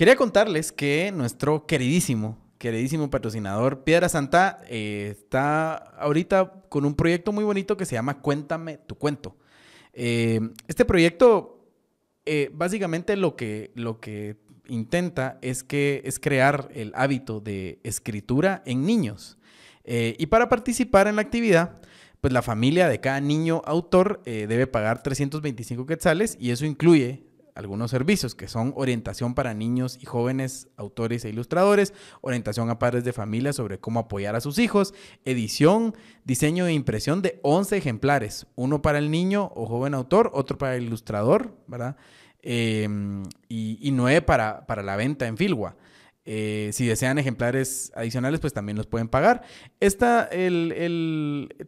Quería contarles que nuestro queridísimo patrocinador Piedra Santa está ahorita con un proyecto muy bonito que se llama Cuéntame tu cuento. Este proyecto básicamente lo que intenta es crear el hábito de escritura en niños. Y para participar en la actividad, pues la familia de cada niño autor debe pagar 325 quetzales y eso incluye algunos servicios que son orientación para niños y jóvenes autores e ilustradores, orientación a padres de familia sobre cómo apoyar a sus hijos, edición, diseño e impresión de 11 ejemplares, uno para el niño o joven autor, otro para el ilustrador, ¿verdad? Y 9 para la venta en Filwa. Si desean ejemplares adicionales, pues también los pueden pagar.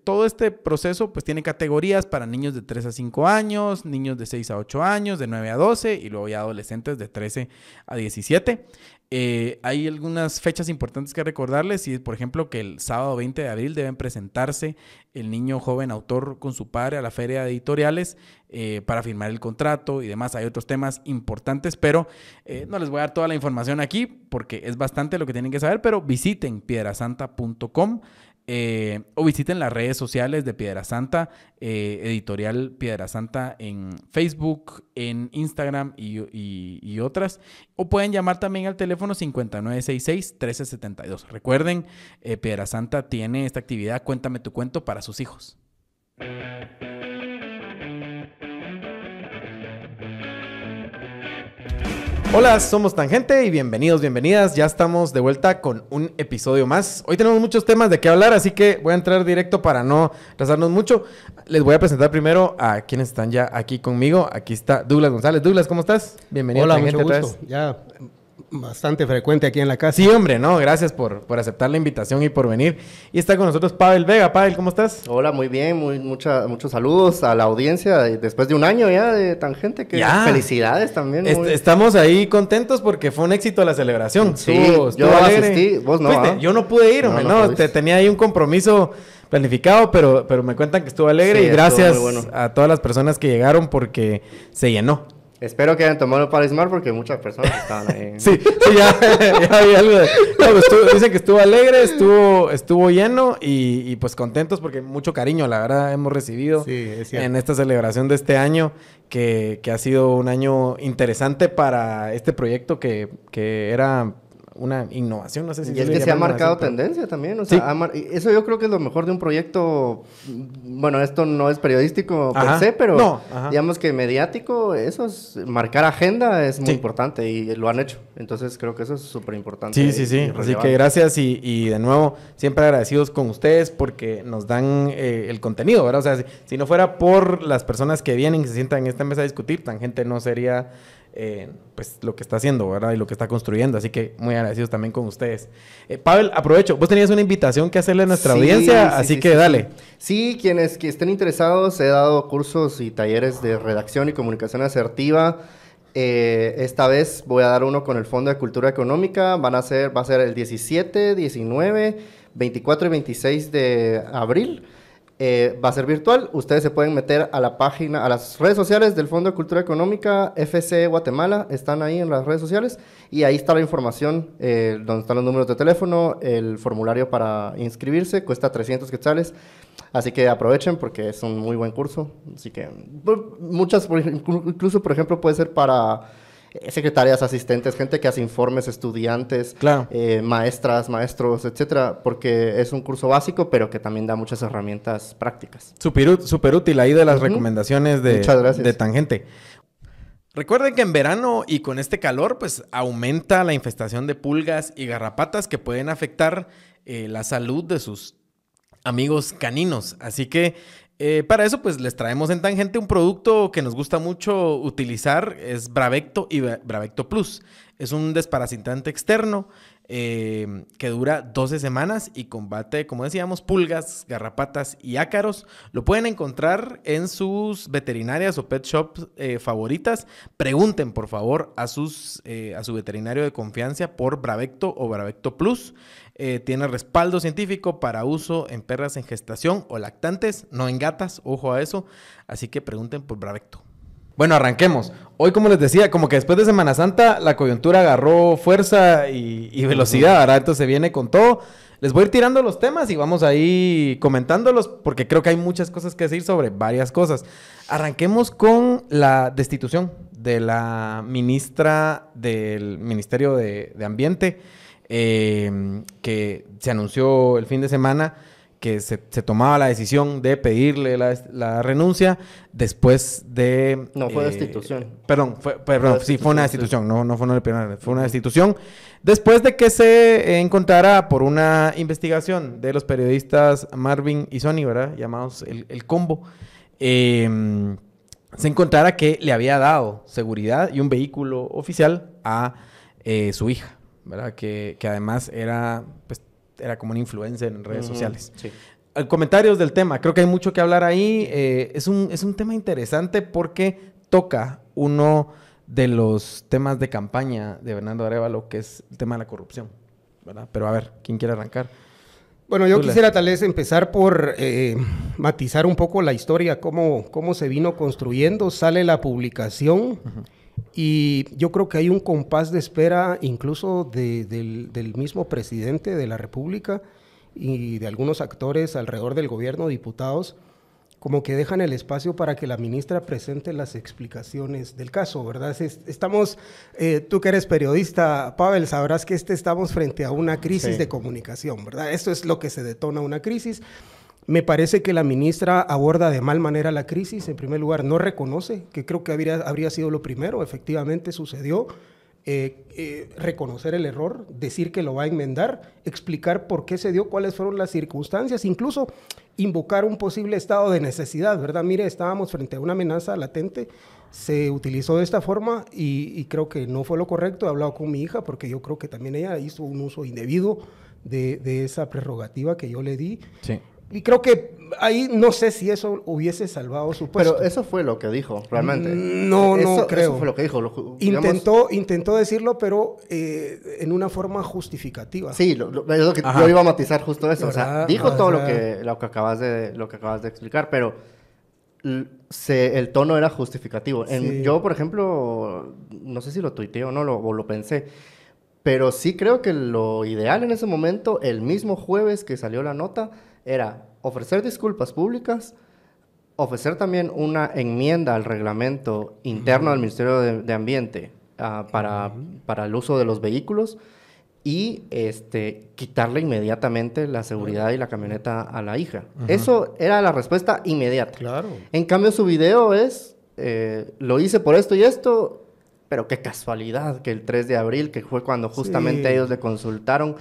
Todo este proceso pues tiene categorías para niños de 3 a 5 años, niños de 6 a 8 años, de 9 a 12 y luego ya adolescentes de 13 a 17. Hay algunas fechas importantes que recordarles y por ejemplo que el sábado 20 de abril deben presentarse el niño joven autor con su padre a la feria de editoriales para firmar el contrato y demás. Hay otros temas importantes, pero no les voy a dar toda la información aquí porque es bastante lo que tienen que saber, pero visiten piedrasanta.com o visiten las redes sociales de Piedra Santa, editorial Piedra Santa en Facebook, en Instagram y otras. O pueden llamar también al teléfono 5966-1372. Recuerden, Piedra Santa tiene esta actividad Cuéntame tu cuento para sus hijos. Hola, somos Tangente y bienvenidas. Ya estamos de vuelta con un episodio más. Hoy tenemos muchos temas de qué hablar, así que voy a entrar directo para no retrasarnos mucho. Les voy a presentar primero a quienes están ya aquí conmigo. Aquí está Douglas González. Douglas, ¿cómo estás? Bienvenido. Hola, mucho gusto. Ya bastante frecuente aquí en la casa. Sí, hombre, no, gracias por aceptar la invitación y por venir. Y está con nosotros Pavel Vega. Pavel, ¿cómo estás? Hola, muy bien, muchos saludos a la audiencia después de un año ya de Tangente. Felicidades también. Estamos ahí contentos porque fue un éxito la celebración. Sí, yo asistí, vos no. ¿Fuiste? Yo no pude ir, hombre, no tenía ahí un compromiso planificado, pero me cuentan que estuvo alegre y gracias a todas las personas que llegaron porque se llenó. Espero que hayan tomado para Ismar porque muchas personas estaban ahí. sí, ya había algo de... dicen que estuvo alegre, estuvo lleno y pues contentos porque mucho cariño, la verdad, hemos recibido en esta celebración de este año que ha sido un año interesante para este proyecto que era una innovación, no sé si... Y es que se ha marcado tendencia también, o sea, eso yo creo que es lo mejor de un proyecto, bueno, esto no es periodístico per se, pero digamos que mediático, eso es, marcar agenda es muy importante y lo han hecho, entonces creo que eso es súper importante. Sí, así que gracias y de nuevo, siempre agradecidos con ustedes porque nos dan el contenido, ¿verdad? O sea, si no fuera por las personas que vienen y se sientan en esta mesa a discutir, Tangente no sería... pues lo que está haciendo, ¿verdad? Y lo que está construyendo, así que muy agradecidos también con ustedes. Pavel, aprovecho, vos tenías una invitación que hacerle a nuestra audiencia, así que dale. Sí, quienes que estén interesados, he dado cursos y talleres de redacción y comunicación asertiva. Esta vez voy a dar uno con el Fondo de Cultura Económica, va a ser el 17, 19, 24 y 26 de abril. Va a ser virtual. Ustedes se pueden meter a la página, a las redes sociales del Fondo de Cultura Económica, FC Guatemala, están ahí en las redes sociales y ahí está la información, donde están los números de teléfono, el formulario para inscribirse, cuesta 300 quetzales, así que aprovechen porque es un muy buen curso, así que incluso por ejemplo puede ser para... secretarias, asistentes, gente que hace informes, estudiantes, maestras, maestros, etcétera, porque es un curso básico, pero que también da muchas herramientas prácticas. Súper útil ahí de las recomendaciones de Tangente. Recuerden que en verano y con este calor, pues aumenta la infestación de pulgas y garrapatas que pueden afectar la salud de sus amigos caninos. Así que para eso, pues les traemos en Tangente un producto que nos gusta mucho utilizar, es Bravecto y Bravecto Plus. Es un desparasitante externo que dura 12 semanas y combate, como decíamos, pulgas, garrapatas y ácaros. Lo pueden encontrar en sus veterinarias o pet shops favoritas. Pregunten, por favor, a su veterinario de confianza por Bravecto o Bravecto Plus. Tiene respaldo científico para uso en perras en gestación o lactantes, no en gatas, ojo a eso. Así que pregunten por Bravecto. Bueno, arranquemos. Hoy, como les decía, como que después de Semana Santa, la coyuntura agarró fuerza y velocidad, ¿verdad? Entonces se viene con todo. Les voy a ir tirando los temas y vamos ahí comentándolos porque creo que hay muchas cosas que decir sobre varias cosas. Arranquemos con la destitución de la ministra del Ministerio de Ambiente, que se anunció el fin de semana que se tomaba la decisión de pedirle la renuncia después de... No, fue destitución. Perdón, sí, fue una destitución, sí. No fue una destitución, fue una destitución. Después de que se encontrara por una investigación de los periodistas Marvin y Sony, ¿verdad? Llamados el Combo, se encontrara que le había dado seguridad y un vehículo oficial a su hija, ¿verdad? Que además era, pues, era como una influencer en redes sociales. Sí. Comentarios del tema. Creo que hay mucho que hablar ahí. Es un tema interesante porque toca uno de los temas de campaña de Bernardo Arévalo, que es el tema de la corrupción, ¿verdad? Pero a ver, ¿quién quiere arrancar? Bueno, yo quisiera tal vez empezar por matizar un poco la historia, cómo se vino construyendo. Sale la publicación y yo creo que hay un compás de espera incluso del mismo presidente de la República y de algunos actores alrededor del gobierno, diputados, como que dejan el espacio para que la ministra presente las explicaciones del caso, ¿verdad? Estamos, tú que eres periodista, Pavel, sabrás que estamos frente a una crisis de comunicación, ¿verdad? Esto es lo que se detona una crisis. Me parece que la ministra aborda de mal manera la crisis. En primer lugar, no reconoce, que creo que habría sido lo primero, efectivamente sucedió. Reconocer el error, decir que lo va a enmendar, explicar por qué se dio, cuáles fueron las circunstancias, incluso invocar un posible estado de necesidad, ¿verdad? Mire, estábamos frente a una amenaza latente, se utilizó de esta forma y creo que no fue lo correcto. He hablado con mi hija porque yo creo que también ella hizo un uso indebido de esa prerrogativa que yo le di. Sí. Y creo que ahí no sé si eso hubiese salvado su puesto. Pero eso fue lo que dijo, realmente. No creo. Eso fue lo que dijo. Intentó decirlo, pero en una forma justificativa. Sí, es lo que yo iba a matizar justo eso. O sea, dijo todo lo que acabas de explicar, pero el tono era justificativo. Sí. Yo, por ejemplo, no sé si lo tuiteé o no, o lo pensé, pero sí creo que lo ideal en ese momento, el mismo jueves que salió la nota, era ofrecer disculpas públicas, ofrecer también una enmienda al reglamento interno del Ministerio de Ambiente para el uso de los vehículos y quitarle inmediatamente la seguridad y la camioneta a la hija. Eso era la respuesta inmediata. Claro. En cambio, su video es, lo hice por esto y esto, pero qué casualidad que el 3 de abril, que fue cuando justamente ellos le consultaron,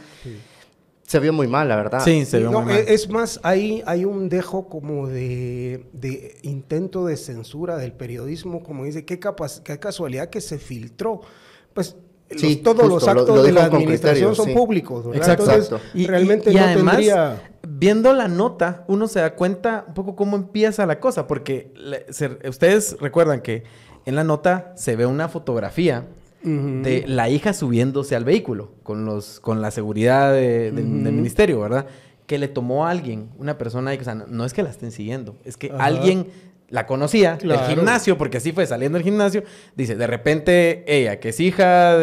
se vio muy mal, la verdad. Sí, se vio muy mal. Es más, hay un dejo como de intento de censura del periodismo, como dice, qué casualidad que se filtró. Pues todos los actos de la administración son públicos, ¿verdad? Exacto. Entonces, realmente y no además, tendría... viendo la nota, uno se da cuenta un poco cómo empieza la cosa, porque ustedes recuerdan que en la nota se ve una fotografía de la hija subiéndose al vehículo con la seguridad del ministerio, ¿verdad? Que le tomó a alguien, una persona, o sea, no es que la estén siguiendo, es que alguien la conocía del gimnasio, porque así fue, saliendo del gimnasio, dice, de repente ella, que es hija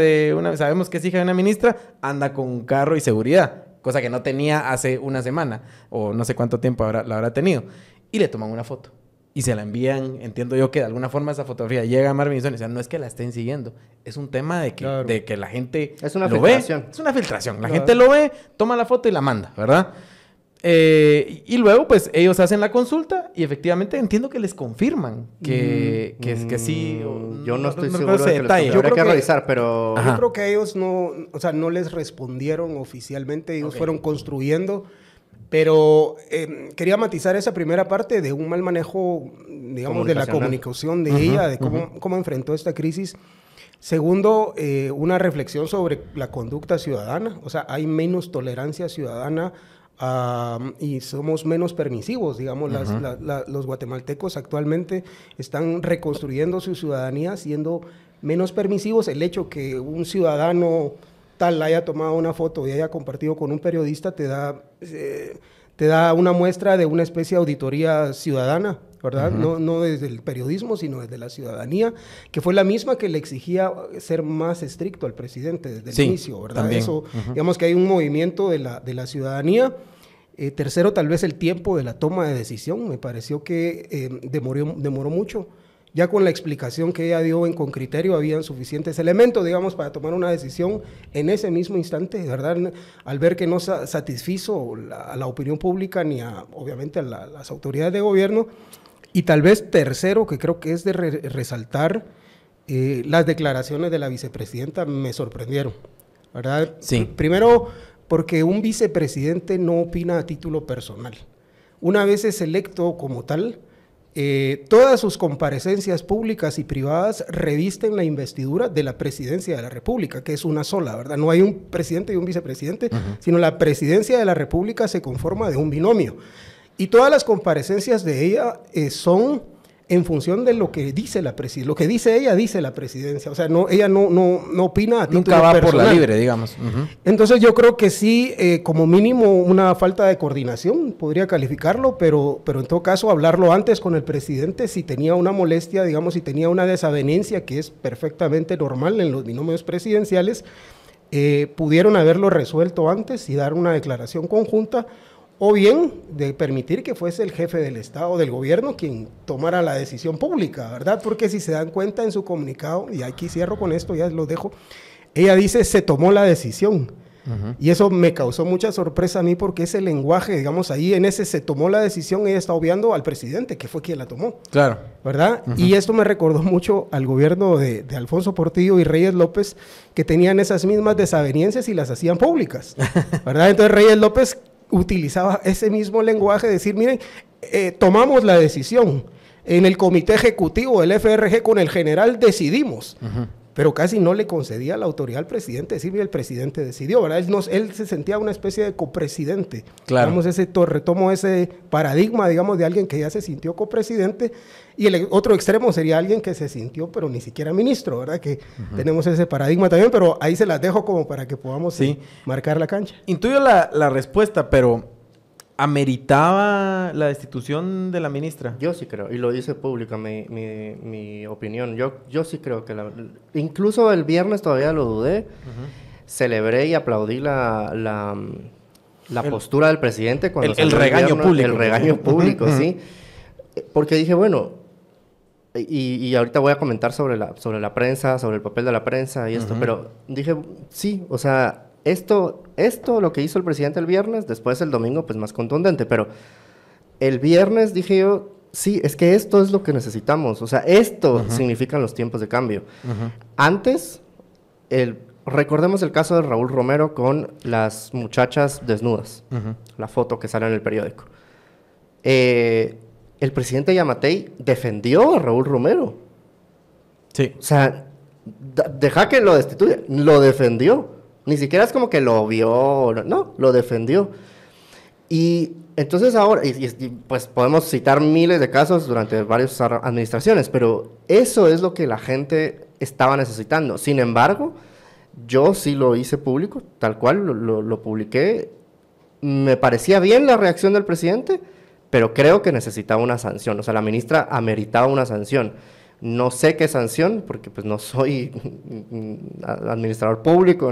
sabemos que es hija de una ministra, anda con un carro y seguridad, cosa que no tenía hace una semana, o no sé cuánto tiempo la habrá tenido, y le toman una foto. Y se la envían, entiendo yo que de alguna forma esa fotografía llega a Marvin y Sony. O sea, no es que la estén siguiendo. Es un tema de que la gente es una lo filtración. ve. Es una filtración. La gente lo ve, toma la foto y la manda, ¿verdad? Y luego, pues, ellos hacen la consulta y efectivamente entiendo que les confirman que sí. Yo no estoy seguro de que les Yo creo que revisar, pero... Yo creo que ellos no les respondieron oficialmente. Ellos fueron construyendo... Pero quería matizar esa primera parte de un mal manejo, digamos, de la comunicación de ella, de cómo enfrentó esta crisis. Segundo, una reflexión sobre la conducta ciudadana. O sea, hay menos tolerancia ciudadana y somos menos permisivos. Digamos, los guatemaltecos actualmente están reconstruyendo su ciudadanía siendo menos permisivos. El hecho que un ciudadano tal haya tomado una foto y haya compartido con un periodista te da una muestra de una especie de auditoría ciudadana ¿verdad? No desde el periodismo, sino desde la ciudadanía, que fue la misma que le exigía ser más estricto al presidente desde el inicio, ¿verdad? También. Eso, digamos que hay un movimiento de la ciudadanía. Tercero, tal vez el tiempo de la toma de decisión. Me pareció que demoró mucho. Ya con la explicación que ella dio con criterio, habían suficientes elementos, digamos, para tomar una decisión en ese mismo instante, ¿verdad? Al ver que no satisfizo a la opinión pública ni obviamente a las autoridades de gobierno. Y tal vez tercero, que creo que es de resaltar, las declaraciones de la vicepresidenta me sorprendieron, ¿verdad? Sí. Primero, porque un vicepresidente no opina a título personal. Una vez es electo como tal, todas sus comparecencias públicas y privadas revisten la investidura de la presidencia de la República, que es una sola, ¿verdad? No hay un presidente y un vicepresidente, sino la presidencia de la República se conforma de un binomio. Y todas las comparecencias de ella son en función de lo que dice la presidencia. Lo que dice ella, dice la presidencia. O sea, ella no opina a título Nunca va personal. por la libre, digamos. Entonces yo creo que sí, como mínimo una falta de coordinación, podría calificarlo, pero en todo caso hablarlo antes con el presidente si tenía una molestia, digamos, si tenía una desavenencia, que es perfectamente normal en los binomios presidenciales, pudieron haberlo resuelto antes y dar una declaración conjunta, o bien de permitir que fuese el jefe del Estado, del gobierno, quien tomara la decisión pública, ¿verdad? Porque si se dan cuenta en su comunicado, y aquí cierro con esto, ya lo dejo, ella dice, se tomó la decisión. Y eso me causó mucha sorpresa a mí, porque ese lenguaje, digamos, ahí en ese se tomó la decisión, ella está obviando al presidente, que fue quien la tomó. Claro. ¿Verdad? Y esto me recordó mucho al gobierno de Alfonso Portillo y Reyes López, que tenían esas mismas desavenencias y las hacían públicas, ¿verdad? Entonces Reyes López utilizaba ese mismo lenguaje, decir, miren, tomamos la decisión en el comité ejecutivo del FRG con el general decidimos, pero casi no le concedía la autoridad al presidente, decir, mira, el presidente decidió, ¿verdad? Él se sentía una especie de copresidente. Claro. Retomo ese paradigma, digamos, de alguien que ya se sintió copresidente, y el otro extremo sería alguien que se sintió, pero ni siquiera ministro, ¿verdad? Que tenemos ese paradigma también, pero ahí se las dejo como para que podamos marcar la cancha. Intuyo la respuesta, pero ¿ameritaba la destitución de la ministra? Yo sí creo, y lo dice pública mi opinión. Yo sí creo que incluso el viernes todavía lo dudé. Celebré y aplaudí la postura del presidente cuando el regaño público. El regaño público, sí. Porque dije, bueno, y ahorita voy a comentar sobre la prensa, sobre el papel de la prensa y esto, pero dije, sí, o sea, esto lo que hizo el presidente el viernes, después el domingo pues más contundente, pero el viernes dije yo, sí, es que esto es lo que necesitamos, o sea, esto significan los tiempos de cambio. Antes, recordemos el caso de Raúl Romero con las muchachas desnudas, la foto que sale en el periódico. El presidente Yamatei defendió a Raúl Romero. Sí. O sea, deja que lo destituya, lo defendió. Ni siquiera es como que lo vio, no, lo defendió. Y entonces ahora, pues podemos citar miles de casos durante varias administraciones, pero eso es lo que la gente estaba necesitando. Sin embargo, yo sí lo hice público, tal cual, lo publiqué. Me parecía bien la reacción del presidente, pero creo que necesitaba una sanción. O sea, la ministra ameritaba una sanción. No sé qué sanción, porque pues no soy administrador público,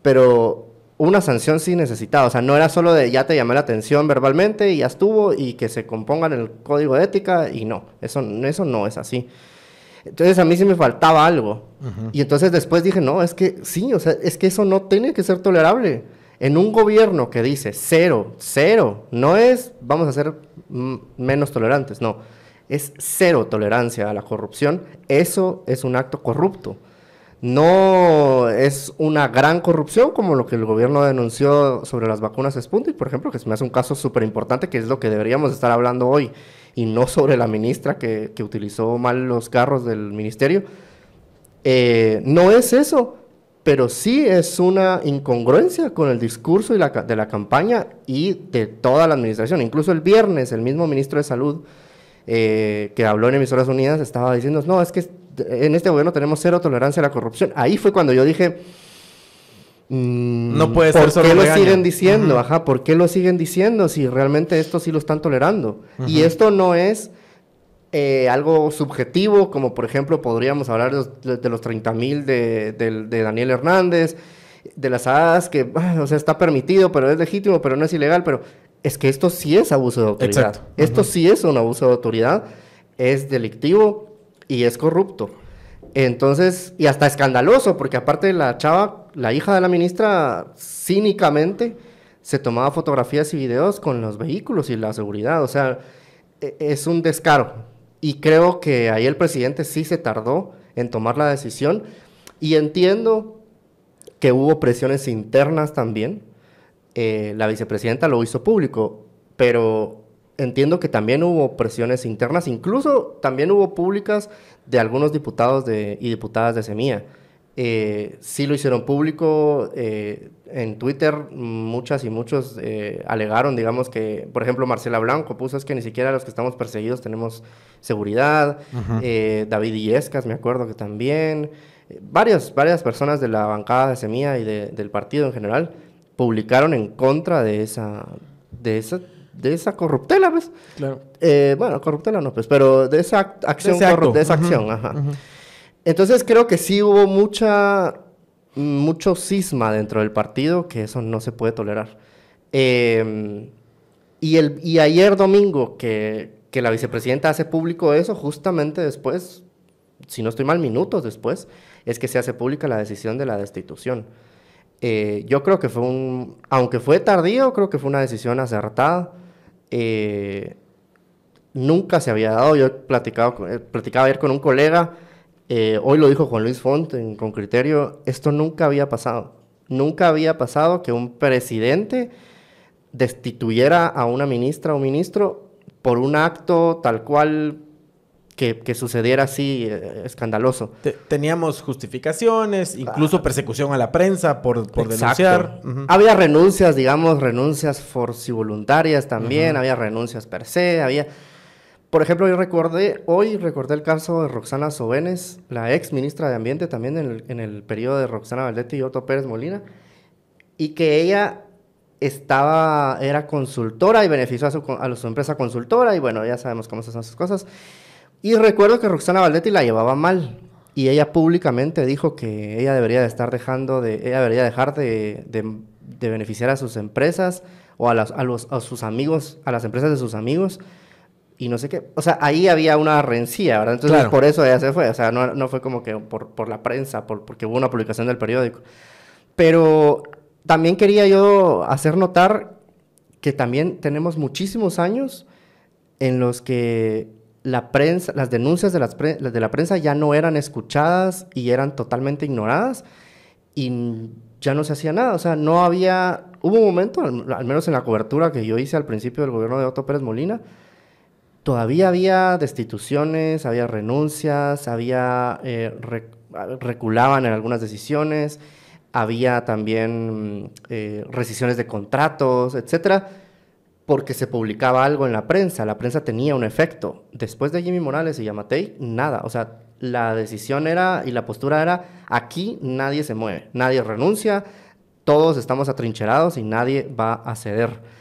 pero una sanción sí necesitaba. O sea, no era solo de ya te llamé la atención verbalmente y ya estuvo, y que se componga en el código de ética, y no, eso no es así. Entonces a mí sí me faltaba algo. Y entonces después dije, no, es que sí, o sea, es que eso no tiene que ser tolerable. En un gobierno que dice cero, no es vamos a ser menos tolerantes, no, es cero tolerancia a la corrupción, eso es un acto corrupto. No es una gran corrupción como lo que el gobierno denunció sobre las vacunas Sputnik, por ejemplo, que se me hace un caso súper importante, que es lo que deberíamos estar hablando hoy, y no sobre la ministra que utilizó mal los carros del ministerio. No es eso, pero sí es una incongruencia con el discurso de la campaña y de toda la administración. Incluso el viernes, el mismo ministro de Salud, que habló en Emisoras Unidas, estaba diciendo, no, es que en este gobierno tenemos cero tolerancia a la corrupción. Ahí fue cuando yo dije, no puede ser solo ¿por qué lo regaño? siguen diciendo? ¿Por qué lo siguen diciendo si realmente esto sí lo están tolerando? Y esto no es algo subjetivo, como por ejemplo podríamos hablar de los 30,000 de Daniel Hernández, de las hadas que, o sea, está permitido, pero es legítimo, pero no es ilegal, pero es que esto sí es abuso de autoridad. Exacto. Esto sí es un abuso de autoridad, es delictivo y es corrupto. Entonces, y hasta escandaloso, porque aparte la chava, la hija de la ministra, cínicamente se tomaba fotografías y videos con los vehículos y la seguridad. O sea, es un descaro. Y creo que ahí el presidente sí se tardó en tomar la decisión. Y entiendo que hubo presiones internas también. La vicepresidenta lo hizo público, pero entiendo que también hubo presiones internas, incluso también hubo públicas de algunos diputados y diputadas de Semilla. Sí lo hicieron público, en Twitter muchas y muchos alegaron, digamos que, por ejemplo, Marcela Blanco puso, es que ni siquiera los que estamos perseguidos tenemos seguridad. David Illescas, me acuerdo que también, varias personas de la bancada de Semilla y del partido en general publicaron en contra de esa corruptela, pues. Claro. Bueno, corruptela no, pues, pero de esa acción, de esa acción, ajá. Entonces creo que sí hubo mucho cisma dentro del partido, que eso no se puede tolerar. Y ayer domingo que la vicepresidenta hace público eso, justamente después, si no estoy mal, minutos después, es que se hace pública la decisión de la destitución. Yo creo que aunque fue tardío, creo que fue una decisión acertada. Nunca se había dado, yo platicaba ayer con un colega, hoy lo dijo Juan Luis Font con criterio, esto nunca había pasado. Nunca había pasado que un presidente destituyera a una ministra o ministro por un acto tal cual que sucediera así, escandaloso. Teníamos justificaciones, incluso persecución a la prensa por denunciar. Había renuncias, digamos, renuncias forcivoluntarias también, había renuncias per se, había... Por ejemplo, hoy recordé el caso de Roxana Sobenes, la ex ministra de Ambiente también en el periodo de Roxana Valdetti y Otto Pérez Molina, y que ella era consultora y benefició a su empresa consultora, y bueno, ya sabemos cómo se hacen esas cosas. Y recuerdo que Roxana Valdetti la llevaba mal, y ella públicamente dijo que ella debería dejar de beneficiar a sus empresas o a sus amigos, a las empresas de sus amigos, y no sé qué. O sea, ahí había una rencilla, ¿verdad? Entonces, claro, por eso ella se fue. O sea, no fue como que por la prensa, porque hubo una publicación del periódico. Pero también quería yo hacer notar que también tenemos muchísimos años en los que la prensa, las denuncias de la prensa ya no eran escuchadas y eran totalmente ignoradas y ya no se hacía nada. O sea, hubo un momento, al menos en la cobertura que yo hice al principio del gobierno de Otto Pérez Molina, todavía había destituciones, había renuncias, reculaban en algunas decisiones, había también rescisiones de contratos, etcétera, porque se publicaba algo en la prensa tenía un efecto. Después de Jimmy Morales y Yamatei, nada. O sea, la decisión y la postura era, aquí nadie se mueve, nadie renuncia, todos estamos atrincherados y nadie va a ceder.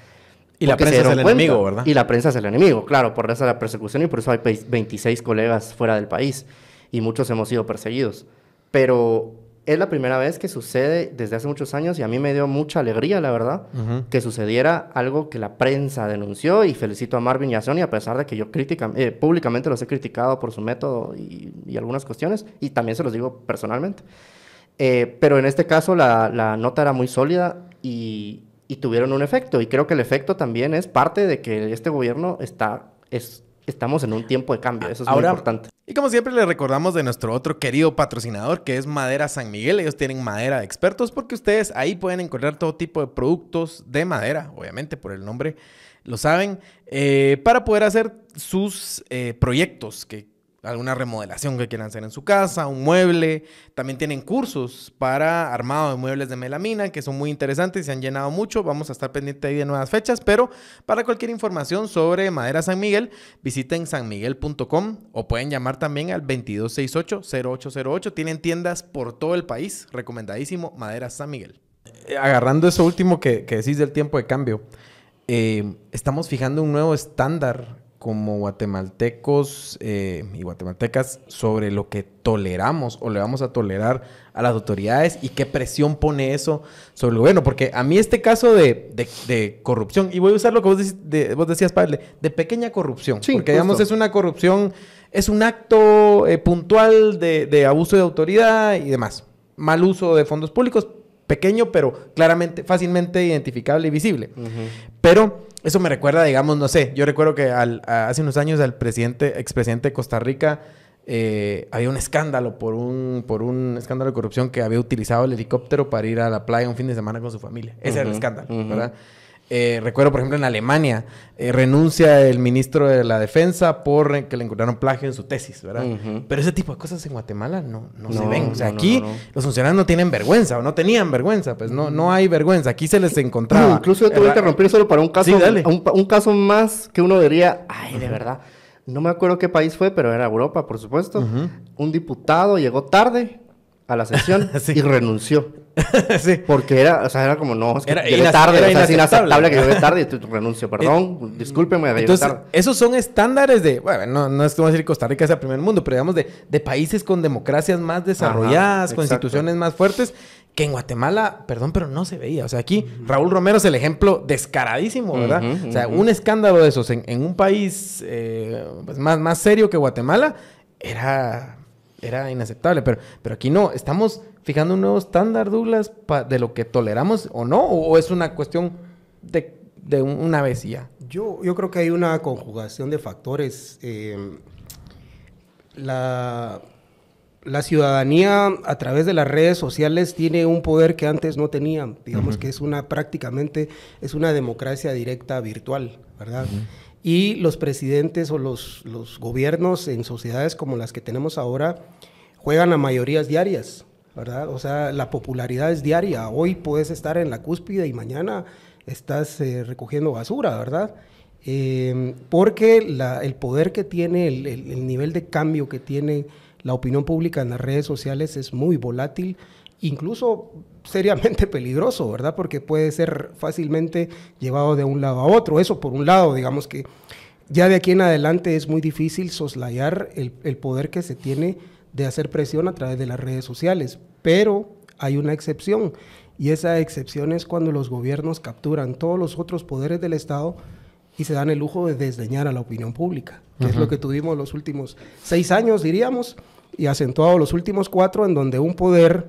Y la prensa es el enemigo, ¿verdad? Y la prensa es el enemigo, claro, por eso la persecución y por eso hay 26 colegas fuera del país y muchos hemos sido perseguidos. Pero es la primera vez que sucede desde hace muchos años y a mí me dio mucha alegría, la verdad, que sucediera algo que la prensa denunció, y felicito a Marvin y a Sonia, a pesar de que yo públicamente los he criticado por su método y algunas cuestiones, y también se los digo personalmente. Pero en este caso la nota era muy sólida y tuvieron un efecto, y creo que el efecto también es parte de que este gobierno estamos en un tiempo de cambio, eso es muy importante. Y como siempre les recordamos de nuestro otro querido patrocinador, que es Madera San Miguel. Ellos tienen madera de expertos, porque ustedes ahí pueden encontrar todo tipo de productos de madera, obviamente por el nombre lo saben, para poder hacer sus proyectos, alguna remodelación que quieran hacer en su casa, un mueble. También tienen cursos para armado de muebles de melamina, que son muy interesantes y se han llenado mucho. Vamos a estar pendientes ahí de nuevas fechas, pero para cualquier información sobre Madera San Miguel, visiten sanmiguel.com o pueden llamar también al 2268-0808. Tienen tiendas por todo el país. Recomendadísimo, Madera San Miguel. Agarrando eso último que decís del tiempo de cambio, estamos fijando un nuevo estándar como guatemaltecos y guatemaltecas sobre lo que toleramos o le vamos a tolerar a las autoridades y qué presión pone eso sobre el gobierno? Porque a mí este caso de corrupción, y voy a usar lo que vos decías, Pablo, de pequeña corrupción, sí, porque digamos es una corrupción, es un acto puntual de abuso de autoridad y demás, mal uso de fondos públicos, pequeño pero claramente, fácilmente identificable y visible. Pero eso me recuerda, digamos, no sé, yo recuerdo que hace unos años al expresidente de Costa Rica había un escándalo por un escándalo de corrupción que había utilizado el helicóptero para ir a la playa un fin de semana con su familia. Ese era el escándalo, ¿verdad? Recuerdo, por ejemplo, en Alemania, renuncia el ministro de la Defensa por que le encontraron plagio en su tesis, ¿verdad? Pero ese tipo de cosas en Guatemala no se ven. O sea, aquí los funcionarios no tienen vergüenza, o no tenían vergüenza, pues no hay vergüenza. Aquí se les encontraba. Incluso yo te voy a interrumpir solo para un caso, sí, un caso más que uno diría, ay, de verdad, no me acuerdo qué país fue, pero era Europa, por supuesto. Un diputado llegó tarde a la sesión y renunció. Sí. Porque era como, no, es que llegué tarde, es inaceptable que llegue tarde y tú renuncio, perdón, discúlpeme. Entonces, esos son estándares de, bueno, no es como decir que Costa Rica es el primer mundo, pero digamos de países con democracias más desarrolladas, con instituciones más fuertes, que en Guatemala, perdón, pero no se veía. O sea, aquí Raúl Romero es el ejemplo descaradísimo, ¿verdad? O sea, un escándalo de esos en un país pues más serio que Guatemala era inaceptable, pero aquí no. Estamos fijando un nuevo estándar, Douglas, de lo que toleramos o no, o es una cuestión de una vez y ya. Yo creo que hay una conjugación de factores. La ciudadanía a través de las redes sociales tiene un poder que antes no tenía. Digamos que prácticamente es una democracia directa virtual, ¿verdad? Y los presidentes o los gobiernos en sociedades como las que tenemos ahora juegan a mayorías diarias, ¿verdad? O sea, la popularidad es diaria. Hoy puedes estar en la cúspide y mañana estás recogiendo basura, ¿verdad? Porque el poder que tiene, el nivel de cambio que tiene la opinión pública en las redes sociales es muy volátil, incluso seriamente peligroso, ¿verdad? Porque puede ser fácilmente llevado de un lado a otro. Eso por un lado, digamos que ya de aquí en adelante es muy difícil soslayar el poder que se tiene de hacer presión a través de las redes sociales, pero hay una excepción, y esa excepción es cuando los gobiernos capturan todos los otros poderes del Estado y se dan el lujo de desdeñar a la opinión pública, que es lo que tuvimos los últimos 6 años, diríamos, y acentuado los últimos 4, en donde un poder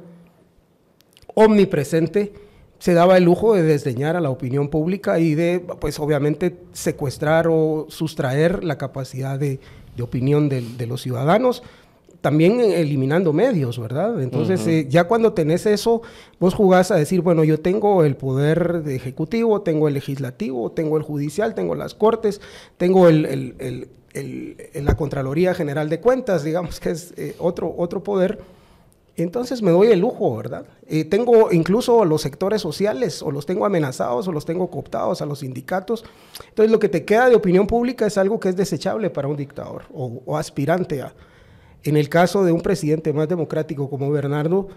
omnipresente se daba el lujo de desdeñar a la opinión pública y de, pues obviamente, secuestrar o sustraer la capacidad de opinión de los ciudadanos, también eliminando medios, ¿verdad? Entonces, ya cuando tenés eso, vos jugás a decir, bueno, yo tengo el poder ejecutivo, tengo el legislativo, tengo el judicial, tengo las cortes, tengo la Contraloría General de Cuentas, digamos que es otro poder. Entonces me doy el lujo, ¿verdad? Tengo incluso los sectores sociales, o los tengo amenazados, o los tengo cooptados a los sindicatos. Entonces lo que te queda de opinión pública es algo que es desechable para un dictador, o aspirante a. En el caso de un presidente más democrático como Bernardo,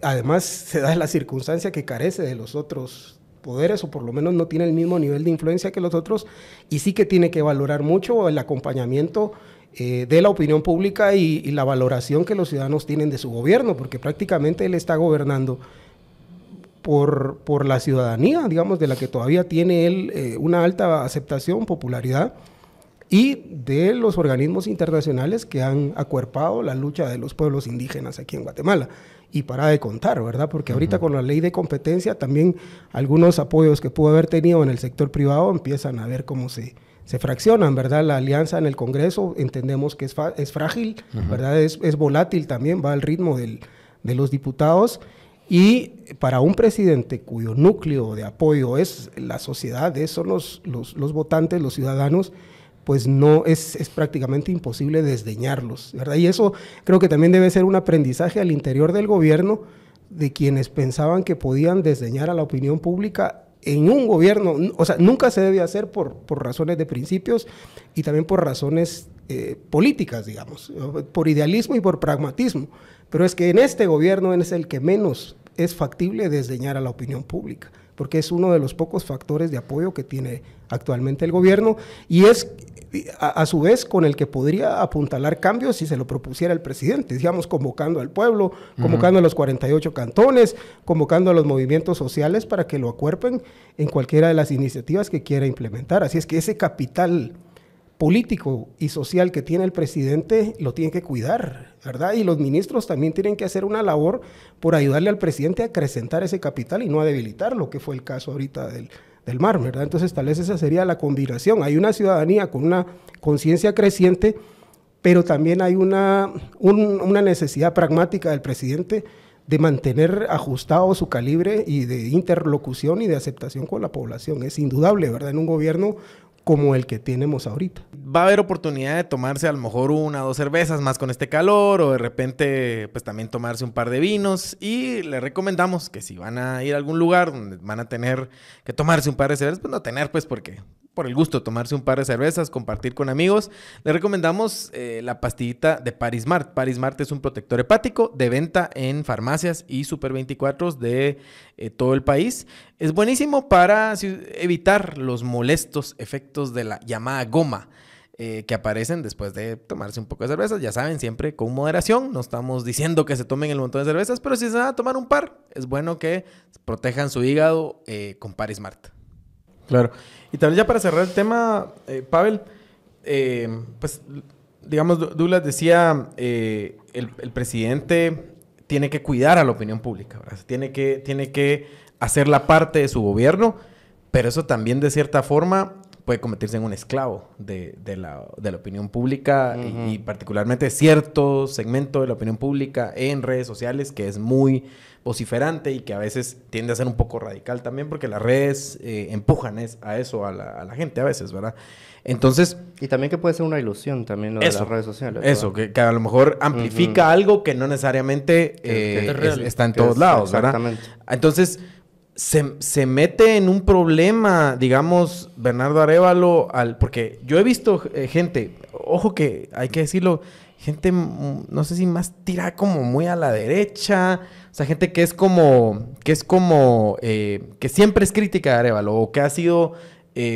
además se da la circunstancia que carece de los otros poderes, o por lo menos no tiene el mismo nivel de influencia que los otros, y sí que tiene que valorar mucho el acompañamiento de la opinión pública y la valoración que los ciudadanos tienen de su gobierno, porque prácticamente él está gobernando por la ciudadanía, digamos, de la que todavía tiene él una alta aceptación, popularidad, y de los organismos internacionales que han acuerpado la lucha de los pueblos indígenas aquí en Guatemala. Y para de contar, ¿verdad? Porque ahorita con la ley de competencia también algunos apoyos que pudo haber tenido en el sector privado empiezan a ver cómo se fraccionan, ¿verdad? La alianza en el Congreso entendemos que es frágil, ¿verdad? Es volátil también, va al ritmo de los diputados. Y para un presidente cuyo núcleo de apoyo es la sociedad, son los votantes, los ciudadanos, pues no es prácticamente imposible desdeñarlos, ¿verdad? Y eso creo que también debe ser un aprendizaje al interior del gobierno de quienes pensaban que podían desdeñar a la opinión pública en un gobierno. O sea, nunca se debe hacer por razones de principios y también por razones políticas, digamos, por idealismo y por pragmatismo. Pero es que en este gobierno es el que menos es factible desdeñar a la opinión pública, porque es uno de los pocos factores de apoyo que tiene actualmente el gobierno, y es a su vez con el que podría apuntalar cambios si se lo propusiera el presidente, digamos, convocando al pueblo, convocando a los 48 cantones, convocando a los movimientos sociales para que lo acuerpen en cualquiera de las iniciativas que quiera implementar. Así es que ese capital político y social que tiene el presidente lo tiene que cuidar, ¿verdad? Y los ministros también tienen que hacer una labor por ayudarle al presidente a acrecentar ese capital y no a debilitarlo, que fue el caso ahorita del MAR, ¿verdad? Entonces tal vez esa sería la combinación. Hay una ciudadanía con una conciencia creciente, pero también hay una necesidad pragmática del presidente de mantener ajustado su calibre y de interlocución y de aceptación con la población. Es indudable, ¿verdad? En un gobierno como el que tenemos ahorita. Va a haber oportunidad de tomarse a lo mejor 1 o 2 cervezas más con este calor, o de repente pues también tomarse un par de vinos, y le recomendamos que si van a ir a algún lugar donde van a tener que tomarse un par de cervezas, pues no tener, pues porque por el gusto de tomarse un par de cervezas, compartir con amigos, le recomendamos la pastillita de Parismart. Parismart es un protector hepático de venta en farmacias y Super 24 de todo el país. Es buenísimo para evitar los molestos efectos de la llamada goma que aparecen después de tomarse un poco de cervezas. Ya saben, siempre con moderación. No estamos diciendo que se tomen el montón de cervezas, pero si se van a tomar un par, es bueno que protejan su hígado con Parismart. Claro. Y tal vez ya para cerrar el tema, Pavel, pues digamos, Douglas decía, el presidente tiene que cuidar a la opinión pública, ¿verdad? Tiene que hacer la parte de su gobierno, pero eso también de cierta forma puede convertirse en un esclavo de la opinión pública y particularmente cierto segmento de la opinión pública en redes sociales que es muy vociferante y que a veces tiende a ser un poco radical también porque las redes empujan a eso a la gente a veces, ¿verdad? Entonces... Y también que puede ser una ilusión también lo de las redes sociales. Eso, que a lo mejor amplifica algo que no necesariamente está en todos lados, ¿verdad? Exactamente. Entonces... Se mete en un problema, digamos, Bernardo Arévalo, porque yo he visto gente, ojo que hay que decirlo, gente, no sé si más tirada como muy a la derecha, o sea, gente que siempre es crítica de Arévalo, o que ha sido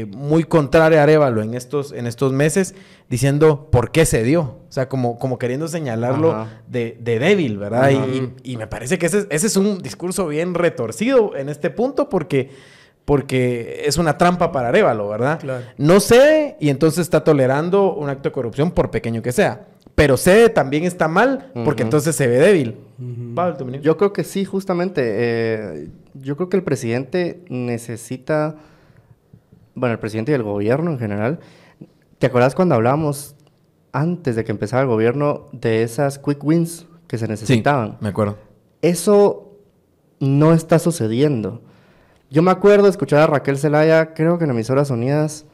muy contraria a Arévalo en estos meses, diciendo por qué se dio. O sea, como queriendo señalarlo de débil, ¿verdad? Y me parece que ese es un discurso bien retorcido en este punto porque es una trampa para Arévalo, ¿verdad? Claro. No cede y entonces está tolerando un acto de corrupción por pequeño que sea. Pero cede también está mal porque entonces se ve débil. Pablo, yo creo que sí, justamente. Yo creo que el presidente necesita... Bueno, el presidente y el gobierno en general. ¿Te acuerdas cuando hablábamos antes de que empezara el gobierno de esas quick wins que se necesitaban? Sí, me acuerdo. Eso no está sucediendo. Yo me acuerdo de escuchar a Raquel Zelaya, creo que en Emisoras Unidas,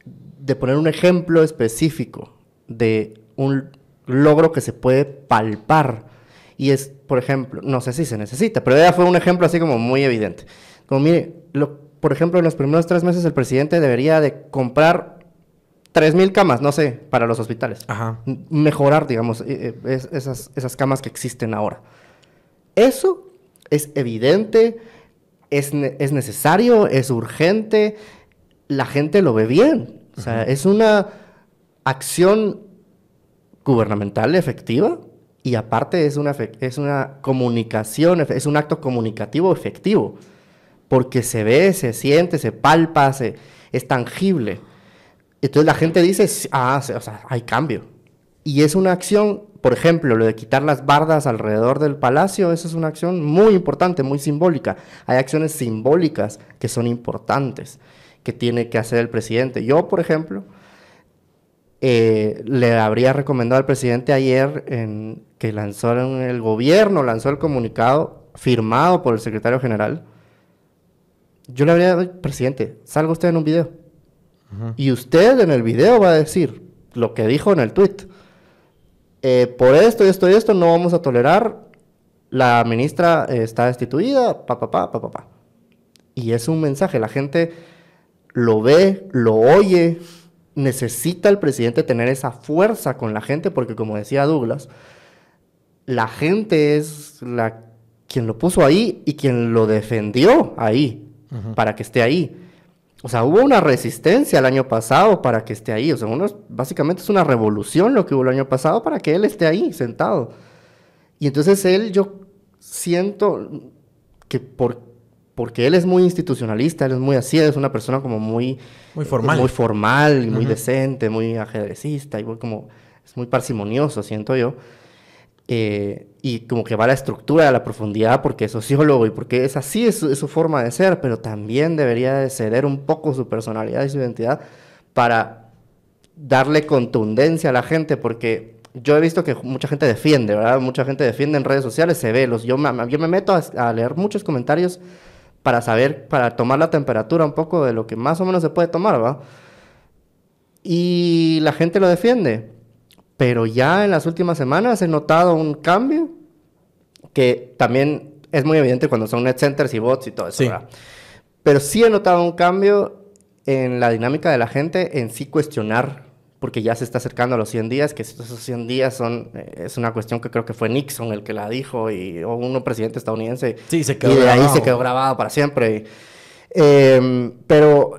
de poner un ejemplo específico de un logro que se puede palpar. Y es, por ejemplo, no sé si se necesita, pero ella fue un ejemplo así como muy evidente. Como mire, por ejemplo, en los primeros 3 meses el presidente debería de comprar 3,000 camas, no sé, para los hospitales. Ajá. Mejorar, digamos, esas camas que existen ahora. Eso es evidente, es necesario, es urgente, la gente lo ve bien. O sea, es una acción gubernamental efectiva y aparte es una comunicación, es un acto comunicativo efectivo. Porque se ve, se siente, se palpa, es tangible. Entonces la gente dice, o sea, hay cambio. Y es una acción, por ejemplo, lo de quitar las bardas alrededor del palacio, eso es una acción muy importante, muy simbólica. Hay acciones simbólicas que son importantes, que tiene que hacer el presidente. Yo, por ejemplo, le habría recomendado al presidente ayer que el gobierno lanzó el comunicado firmado por el secretario general. Yo le habría dicho, presidente, salga usted en un video. Y usted en el video va a decir lo que dijo en el tuit. Por esto y esto y esto no vamos a tolerar. La ministra está destituida, Y es un mensaje. La gente lo ve, lo oye. Necesita el presidente tener esa fuerza con la gente porque, como decía Douglas, la gente es quien lo puso ahí y quien lo defendió ahí. Para que esté ahí. o sea, hubo una resistencia el año pasado para que esté ahí. O sea, básicamente es una revolución lo que hubo el año pasado para que él esté ahí, sentado. Y entonces yo siento que porque él es muy institucionalista, él es muy así, es una persona como muy formal. Muy formal, y muy decente, muy ajedrecista, y es muy parsimonioso, siento yo. Y como que va a la estructura, a la profundidad, porque es sociólogo y porque es así, es su forma de ser, pero también debería de ceder un poco su personalidad y su identidad para darle contundencia a la gente, porque yo he visto que mucha gente defiende, ¿verdad? Mucha gente defiende en redes sociales, se ve, yo me meto a leer muchos comentarios para saber, para tomar la temperatura un poco de lo que más o menos se puede tomar, ¿verdad? Y la gente lo defiende. Pero ya en las últimas semanas he notado un cambio que también es muy evidente cuando son net centers y bots y todo eso, ¿verdad? Pero sí he notado un cambio en la dinámica de la gente en sí cuestionar, porque ya se está acercando a los 100 días, que esos 100 días es una cuestión que creo que fue Nixon el que la dijo, o un presidente estadounidense. Sí, se quedó y de grabado. ahí se quedó grabado para siempre. Pero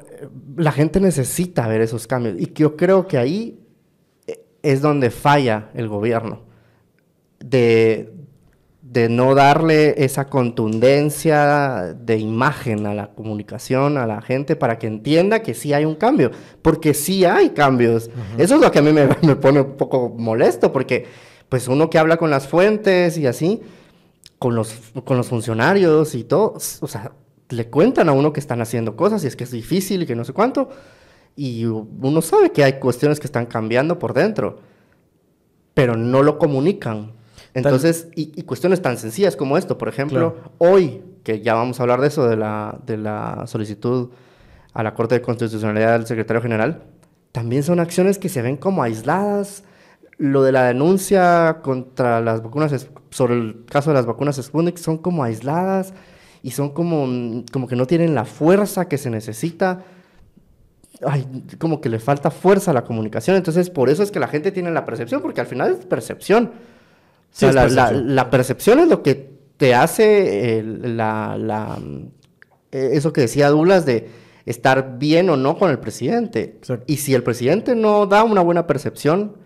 la gente necesita ver esos cambios. Y yo creo que ahí es donde falla el gobierno, de no darle esa contundencia de imagen a la comunicación, a la gente, para que entienda que sí hay un cambio, porque sí hay cambios. Eso es lo que a mí me pone un poco molesto, porque pues uno que habla con las fuentes y así, con los funcionarios y todo, o sea, le cuentan a uno que están haciendo cosas y es que es difícil y que no sé cuánto, y uno sabe que hay cuestiones que están cambiando por dentro, pero no lo comunican. Entonces, y cuestiones tan sencillas como esto, por ejemplo, hoy, que ya vamos a hablar de eso, de la solicitud a la Corte de Constitucionalidad del Secretario General, también son acciones que se ven como aisladas. Lo de la denuncia contra las vacunas, sobre el caso de las vacunas Sputnik, son como aisladas y son como que no tienen la fuerza que se necesita. Ay, como que le falta fuerza a la comunicación. Entonces, por eso es que la gente tiene la percepción, porque al final es percepción. O sea, la percepción es lo que te hace eso que decía Douglas de estar bien o no con el presidente. Exacto. Y si el presidente no da una buena percepción,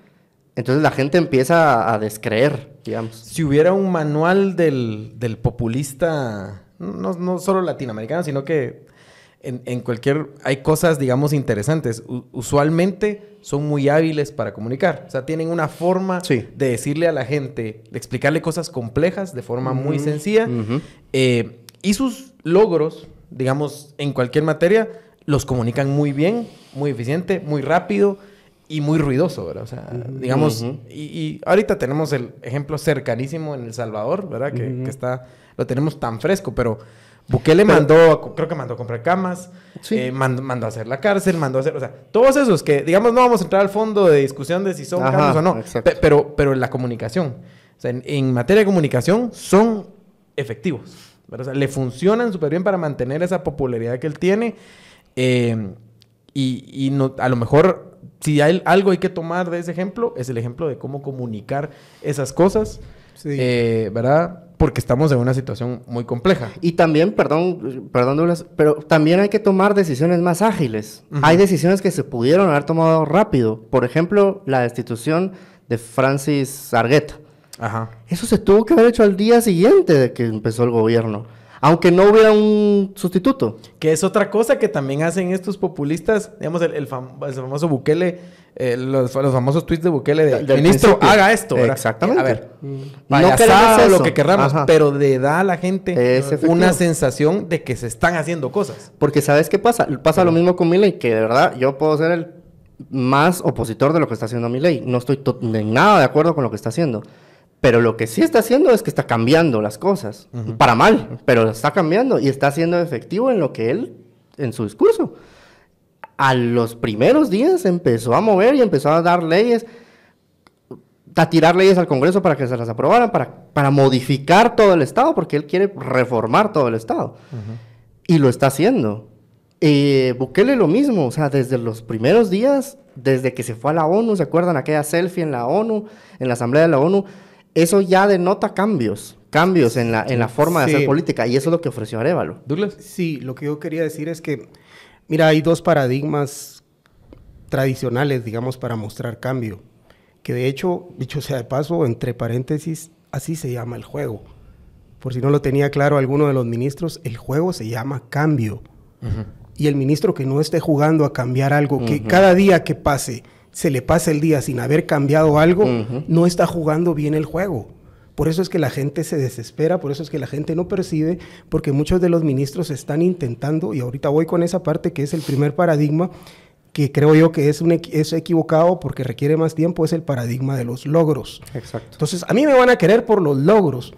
entonces la gente empieza a descreer, digamos. Si hubiera un manual del populista, no solo latinoamericano, sino que en cualquier... Hay cosas, digamos, interesantes. Usualmente son muy hábiles para comunicar. O sea, tienen una forma de decirle a la gente, de explicarle cosas complejas de forma muy sencilla. Y sus logros, digamos, en cualquier materia, los comunican muy bien, muy eficiente, muy rápido y muy ruidoso, ¿verdad? O sea, digamos... Y ahorita tenemos el ejemplo cercanísimo en El Salvador, ¿verdad? Que lo tenemos tan fresco, pero... Bukele creo que mandó a comprar camas, mandó a hacer la cárcel, o sea, todos esos que, digamos, no vamos a entrar al fondo de discusión de si son cambios o no, pero la comunicación, o sea, en materia de comunicación son efectivos, ¿verdad? O sea, le funcionan súper bien para mantener esa popularidad que él tiene, y no, a lo mejor, si hay algo hay que tomar de ese ejemplo, es el ejemplo de cómo comunicar esas cosas, ¿verdad? Porque estamos en una situación muy compleja. Y también, perdón Douglas, pero también hay que tomar decisiones más ágiles. Hay decisiones que se pudieron haber tomado rápido. Por ejemplo, la destitución de Francis Argueta. Eso se tuvo que haber hecho al día siguiente de que empezó el gobierno. Aunque no hubiera un sustituto. Que es otra cosa que también hacen estos populistas. Digamos, el famoso Bukele, los famosos tweets de Bukele de ministro, haga esto, ¿verdad? Exactamente. A ver, no queremos eso. Lo que querramos, pero le da a la gente una sensación de que se están haciendo cosas. Porque ¿sabes qué pasa? Pasa lo mismo con Milei, que de verdad yo puedo ser el más opositor de lo que está haciendo Milei. No estoy en nada de acuerdo con lo que está haciendo. Pero lo que sí está haciendo es que está cambiando las cosas. Para mal, pero está cambiando y está siendo efectivo en lo que él, en su discurso. A los primeros días empezó a mover y empezó a dar leyes, a tirar leyes al Congreso para que se las aprobaran, para modificar todo el Estado, porque él quiere reformar todo el Estado. Y lo está haciendo. Bukele lo mismo, o sea, desde los primeros días, desde que se fue a la ONU, ¿se acuerdan aquella selfie en la ONU, en la Asamblea de la ONU? Eso ya denota cambios en la forma de hacer política, y eso es lo que ofreció Arévalo. Douglas. Sí, lo que yo quería decir es que Mira, hay dos paradigmas tradicionales, digamos, para mostrar cambio. Que de hecho, dicho sea de paso, entre paréntesis, así se llama el juego. Por si no lo tenía claro alguno de los ministros, el juego se llama cambio. Y el ministro que no esté jugando a cambiar algo, que cada día que pase, se le pase el día sin haber cambiado algo, no está jugando bien el juego. Por eso es que la gente se desespera, por eso es que la gente no percibe, porque muchos de los ministros están intentando, y ahorita voy con esa parte que es el primer paradigma, que creo yo que es equivocado porque requiere más tiempo, es el paradigma de los logros. Exacto. Entonces, a mí me van a querer por los logros,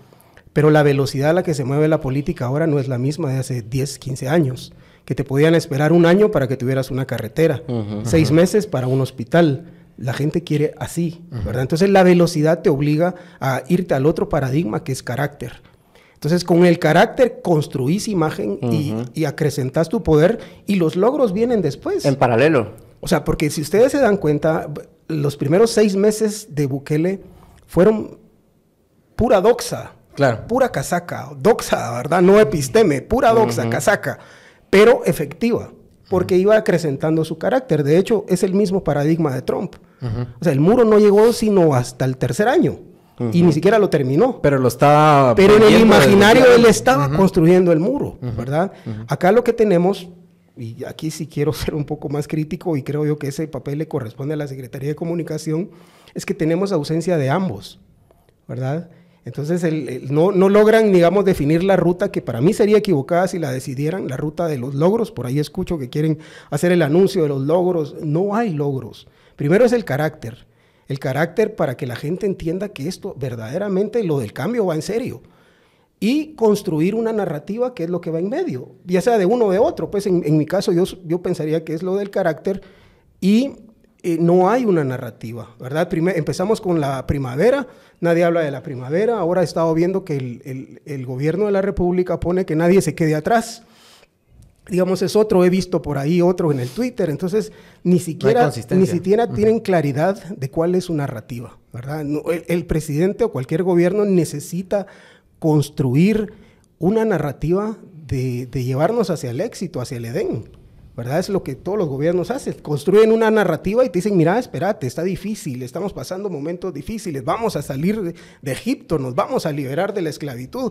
pero la velocidad a la que se mueve la política ahora no es la misma de hace 10, 15 años, que te podían esperar un año para que tuvieras una carretera, 6 meses para un hospital. La gente quiere así, ¿verdad? Entonces, la velocidad te obliga a irte al otro paradigma que es carácter. Entonces, con el carácter construís imagen y acrecentás tu poder y los logros vienen después. En paralelo. O sea, porque si ustedes se dan cuenta, los primeros 6 meses de Bukele fueron pura doxa, pura casaca, doxa, ¿verdad? No episteme, pura doxa, casaca, pero efectiva, porque iba acrecentando su carácter. De hecho, es el mismo paradigma de Trump. O sea, el muro no llegó sino hasta el 3er año. Y ni siquiera lo terminó. Pero lo estaba... Pero en el imaginario él estaba construyendo el muro, ¿verdad? Acá lo que tenemos, y aquí sí quiero ser un poco más crítico, y creo yo que ese papel le corresponde a la Secretaría de Comunicación, es que tenemos ausencia de ambos, ¿verdad? Entonces no logran, digamos, definir la ruta, que para mí sería equivocada si la decidieran, la ruta de los logros. Por ahí escucho que quieren hacer el anuncio de los logros. No hay logros. Primero es el carácter. El carácter para que la gente entienda que esto verdaderamente, lo del cambio va en serio. Y construir una narrativa que es lo que va en medio, ya sea de uno o de otro. Pues en mi caso yo pensaría que es lo del carácter y no hay una narrativa, ¿verdad? Empezamos con la primavera, nadie habla de la primavera. Ahora he estado viendo que el gobierno de la República pone que nadie se quede atrás. Digamos, es otro, he visto por ahí otro en el Twitter, entonces ni siquiera tienen claridad de cuál es su narrativa, ¿verdad? No, el presidente o cualquier gobierno necesita construir una narrativa de llevarnos hacia el éxito, hacia el Edén, ¿verdad? Es lo que todos los gobiernos hacen, construyen una narrativa y te dicen, mira, espérate, está difícil, estamos pasando momentos difíciles, vamos a salir de Egipto, nos vamos a liberar de la esclavitud,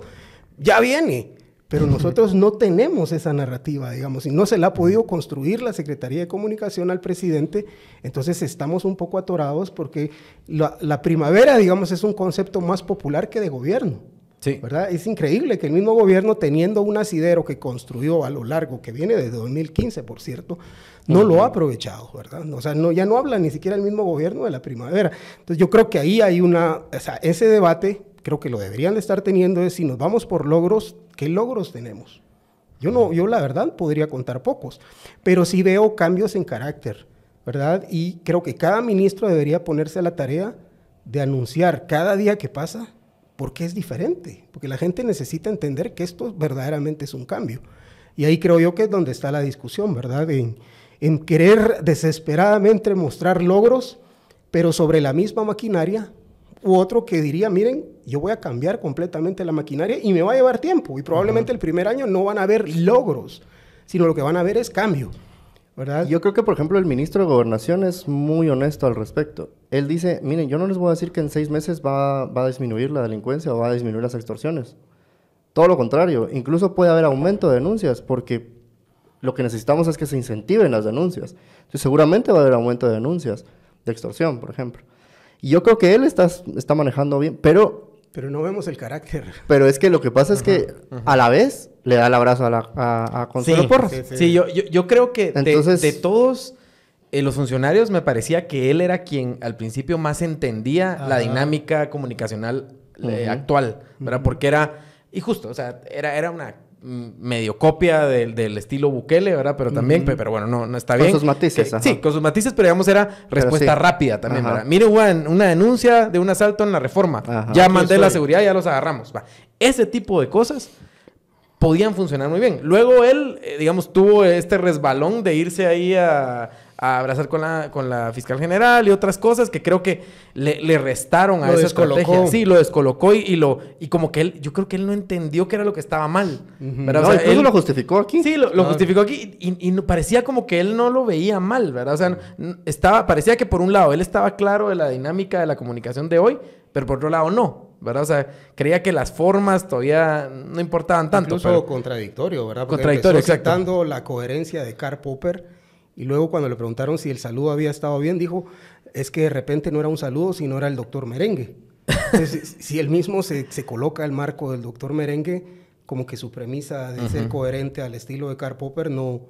ya viene. Pero nosotros no tenemos esa narrativa, digamos, y no se la ha podido construir la Secretaría de Comunicación al presidente, entonces estamos un poco atorados porque la primavera, digamos, es un concepto más popular que de gobierno, ¿verdad? Es increíble que el mismo gobierno, teniendo un asidero que construyó a lo largo, que viene desde 2015, por cierto, no lo ha aprovechado, ¿verdad? O sea, ya no habla ni siquiera el mismo gobierno de la primavera. Entonces yo creo que ahí hay ese debate, creo que lo deberían de estar teniendo, es si nos vamos por logros, ¿qué logros tenemos? Yo la verdad podría contar pocos, pero sí veo cambios en carácter, ¿verdad? Y creo que cada ministro debería ponerse a la tarea de anunciar cada día que pasa por qué es diferente, porque la gente necesita entender que esto verdaderamente es un cambio. Y ahí creo yo que es donde está la discusión, ¿verdad? En querer desesperadamente mostrar logros, pero sobre la misma maquinaria, u otro que diría, miren, yo voy a cambiar completamente la maquinaria y me va a llevar tiempo, y probablemente el primer año no van a haber logros, sino lo que van a ver es cambio, ¿verdad? Yo creo que, por ejemplo, el ministro de Gobernación es muy honesto al respecto. Él dice, miren, yo no les voy a decir que en 6 meses va a disminuir la delincuencia o va a disminuir las extorsiones. Todo lo contrario, incluso puede haber aumento de denuncias, porque lo que necesitamos es que se incentiven las denuncias. Entonces, seguramente va a haber aumento de denuncias de extorsión, por ejemplo. Y yo creo que él está manejando bien, pero no vemos el carácter. Pero es que lo que pasa es que a la vez le da el abrazo a Consuelo Porras. Sí, yo creo que entonces, de todos los funcionarios me parecía que él era quien al principio más entendía la dinámica comunicacional actual, ¿verdad? Porque era, y justo, o sea, era una medio copia del estilo Bukele, ¿verdad? Pero también, pero bueno, no está bien. Con sus matices, Sí, con sus matices, pero digamos era respuesta rápida también, ¿verdad? Mire, una denuncia de un asalto en la Reforma. Ya mandé la seguridad, ya los agarramos. Va. Ese tipo de cosas podían funcionar muy bien. Luego él, digamos, tuvo este resbalón de irse ahí a a abrazar con la fiscal general y otras cosas que creo que le restaron a esa estrategia. Sí, lo descolocó y como que yo creo que él no entendió qué era lo que estaba mal. ¿Verdad? O sea, él lo justificó aquí. Sí, lo justificó aquí y parecía como que él no lo veía mal, ¿verdad? O sea, parecía que por un lado él estaba claro de la dinámica de la comunicación de hoy, pero por otro lado no. ¿Verdad? O sea, creía que las formas todavía no importaban tanto. Incluso contradictorio, ¿verdad? Porque contradictorio, exacto. Citando la coherencia de Karl Popper, y luego cuando le preguntaron si el saludo había estado bien, dijo, es que de repente no era un saludo, sino era el doctor Merengue. Entonces, si él mismo se coloca el marco del doctor Merengue, como que su premisa de ser coherente al estilo de Karl Popper no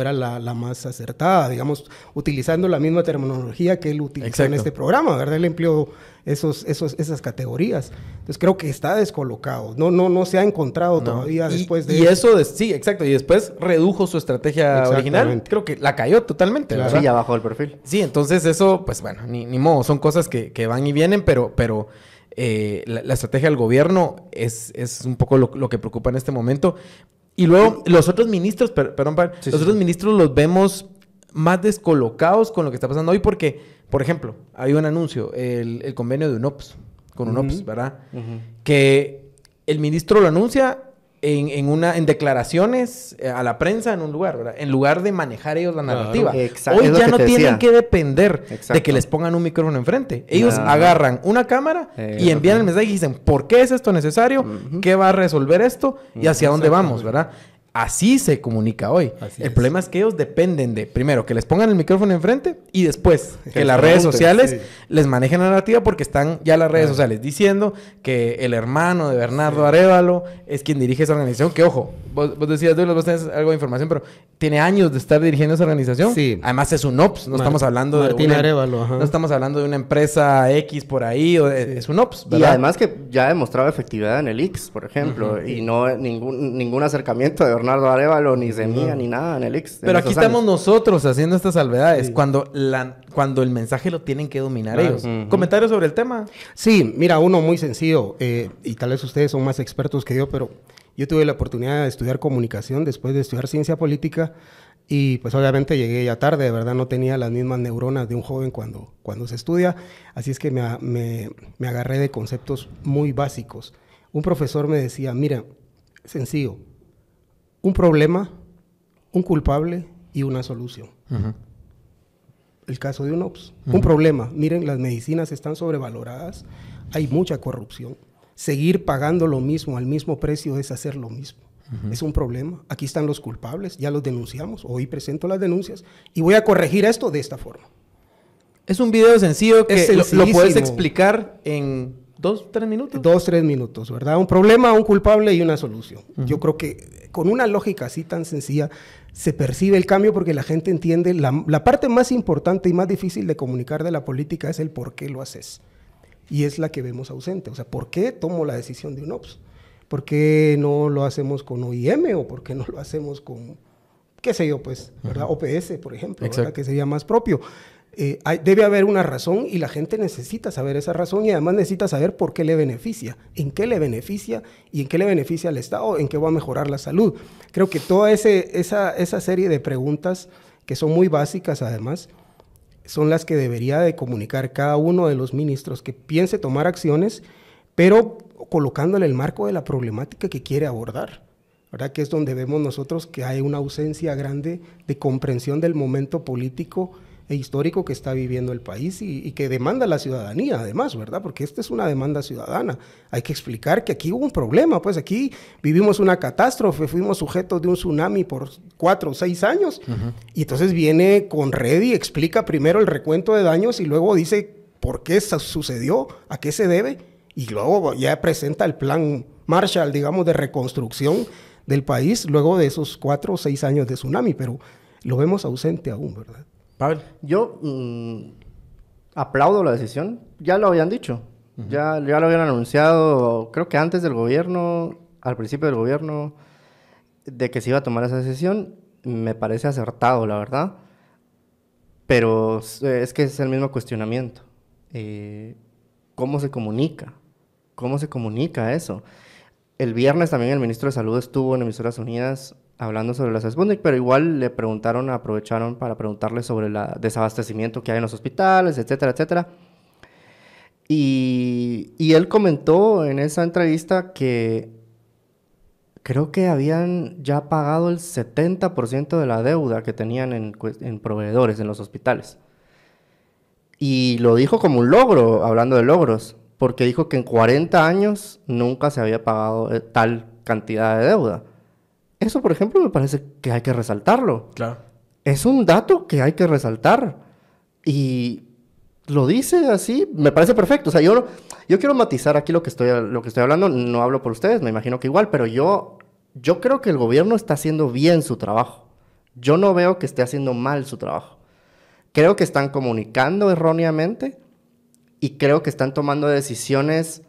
era la más acertada, digamos, utilizando la misma terminología que él utilizó en este programa, ¿verdad? Él empleó esas categorías. Entonces creo que está descolocado. No se ha encontrado todavía después de... Y eso, sí, exacto. Y después redujo su estrategia original. Creo que la cayó totalmente, ¿verdad? Sí, ya bajó el perfil. Sí, entonces eso, pues bueno, ni modo. Son cosas que van y vienen, pero la estrategia del gobierno es un poco lo que preocupa en este momento. Y luego los otros ministros, otros ministros los vemos más descolocados con lo que está pasando hoy porque, por ejemplo, hay un anuncio, el convenio de UNOPS, con UNOPS, ¿verdad? Que el ministro lo anuncia en declaraciones a la prensa en un lugar, ¿verdad? En lugar de manejar ellos la narrativa. Hoy ya no tienen que depender de que les pongan un micrófono enfrente. Ellos agarran una cámara y envían el mensaje y dicen, ¿por qué es esto necesario? ¿Qué va a resolver esto? Y hacia dónde vamos, ¿verdad? Así se comunica hoy. El problema es que ellos dependen de, primero, que les pongan el micrófono enfrente y después que las redes sociales les manejen la narrativa porque están ya las redes sociales diciendo que el hermano de Bernardo Arévalo es quien dirige esa organización. Que, ojo, vos decías, Douglas, vos tenés algo de información, pero tiene años de estar dirigiendo esa organización. Sí. Además es un OPS. No estamos hablando Martín Arévalo, no estamos hablando de una empresa X por ahí. Es un OPS, ¿verdad? Y además que ya ha demostrado efectividad en el X, por ejemplo. Y no ningún acercamiento de Bernardo Arévalo, ni Semilla, ni nada en el X. Pero aquí estamos nosotros haciendo estas salvedades cuando el mensaje lo tienen que dominar ellos. ¿Comentarios sobre el tema? Sí, mira, uno muy sencillo, y tal vez ustedes son más expertos que yo, pero yo tuve la oportunidad de estudiar comunicación después de estudiar ciencia política y pues obviamente llegué ya tarde, de verdad no tenía las mismas neuronas de un joven cuando se estudia, así es que me agarré de conceptos muy básicos. Un profesor me decía, mira, sencillo, un problema, un culpable y una solución. El caso de UNOPS. Un problema. Miren, las medicinas están sobrevaloradas. Hay mucha corrupción. Seguir pagando lo mismo al mismo precio es hacer lo mismo. Es un problema. Aquí están los culpables. Ya los denunciamos. Hoy presento las denuncias. Y voy a corregir esto de esta forma. Es un video sencillo que lo puedes explicar en 2-3 minutos. 2-3 minutos, ¿verdad? Un problema, un culpable y una solución. Yo creo que con una lógica así tan sencilla se percibe el cambio porque la gente entiende. La parte más importante y más difícil de comunicar de la política es el por qué lo haces. Y es la que vemos ausente. O sea, ¿por qué tomo la decisión de UNOPS? ¿Por qué no lo hacemos con OIM o por qué no lo hacemos con, qué sé yo, pues, ¿verdad? OPS, por ejemplo, ¿verdad? Que sería más propio. Debe haber una razón y la gente necesita saber esa razón y además necesita saber por qué le beneficia, en qué le beneficia y en qué le beneficia al Estado, en qué va a mejorar la salud. Creo que toda esa serie de preguntas que son muy básicas además son las que debería de comunicar cada uno de los ministros que piense tomar acciones, pero colocándole el marco de la problemática que quiere abordar, ¿verdad? Que es donde vemos nosotros que hay una ausencia grande de comprensión del momento político e histórico que está viviendo el país y que demanda la ciudadanía además, ¿verdad? Porque esta es una demanda ciudadana. Hay que explicar que aquí hubo un problema, pues aquí vivimos una catástrofe, fuimos sujetos de un tsunami por 4 o 6 años y entonces viene con red y explica primero el recuento de daños y luego dice por qué sucedió, a qué se debe y luego ya presenta el plan Marshall, digamos, de reconstrucción del país luego de esos 4 o 6 años de tsunami, pero lo vemos ausente aún, ¿verdad? Pavel. Yo aplaudo la decisión. Ya lo habían dicho. Ya lo habían anunciado, creo que antes del gobierno, al principio del gobierno, de que se iba a tomar esa decisión. Me parece acertado, la verdad. Pero es que es el mismo cuestionamiento. ¿Cómo se comunica? ¿Cómo se comunica eso? El viernes también el ministro de Salud estuvo en Emisoras Unidas hablando sobre las Sputnik, pero igual aprovecharon para preguntarle sobre el desabastecimiento que hay en los hospitales, etcétera, etcétera. Y él comentó en esa entrevista que creo que habían ya pagado el 70% de la deuda que tenían en proveedores en los hospitales. Y lo dijo como un logro, hablando de logros, porque dijo que en 40 años nunca se había pagado tal cantidad de deuda. Eso, por ejemplo, me parece que hay que resaltarlo. Claro. Es un dato que hay que resaltar. Y lo dice así, me parece perfecto. O sea, yo quiero matizar aquí lo que estoy hablando. No hablo por ustedes, me imagino que igual, pero yo creo que el gobierno está haciendo bien su trabajo. Yo no veo que esté haciendo mal su trabajo. Creo que están comunicando erróneamente y creo que están tomando decisiones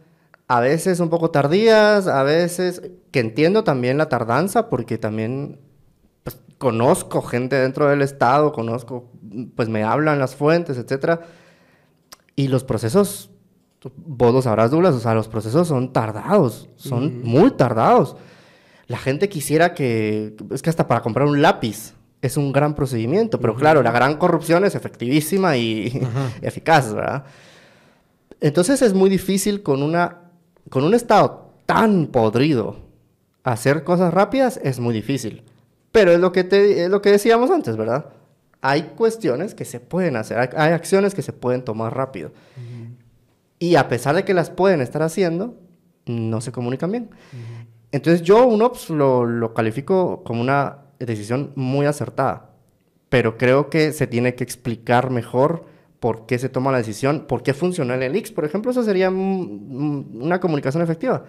a veces un poco tardías, a veces que entiendo también la tardanza, porque también pues, conozco gente dentro del Estado, pues me hablan las fuentes, etcétera, y los procesos, vos lo sabrás, Douglas, o sea, los procesos son tardados, son muy tardados. La gente quisiera es que hasta para comprar un lápiz es un gran procedimiento, pero claro, la gran corrupción es efectivísima y eficaz, ¿verdad? Entonces es muy difícil con un Estado tan podrido hacer cosas rápidas, es muy difícil. Pero es lo que decíamos antes, ¿verdad? Hay cuestiones que se pueden hacer, hay acciones que se pueden tomar rápido. Y a pesar de que las pueden estar haciendo, no se comunican bien. Entonces yo UNOPS lo califico como una decisión muy acertada, pero creo que se tiene que explicar mejor por qué se toma la decisión, por qué funcionó el ELIX, por ejemplo. Eso sería una comunicación efectiva.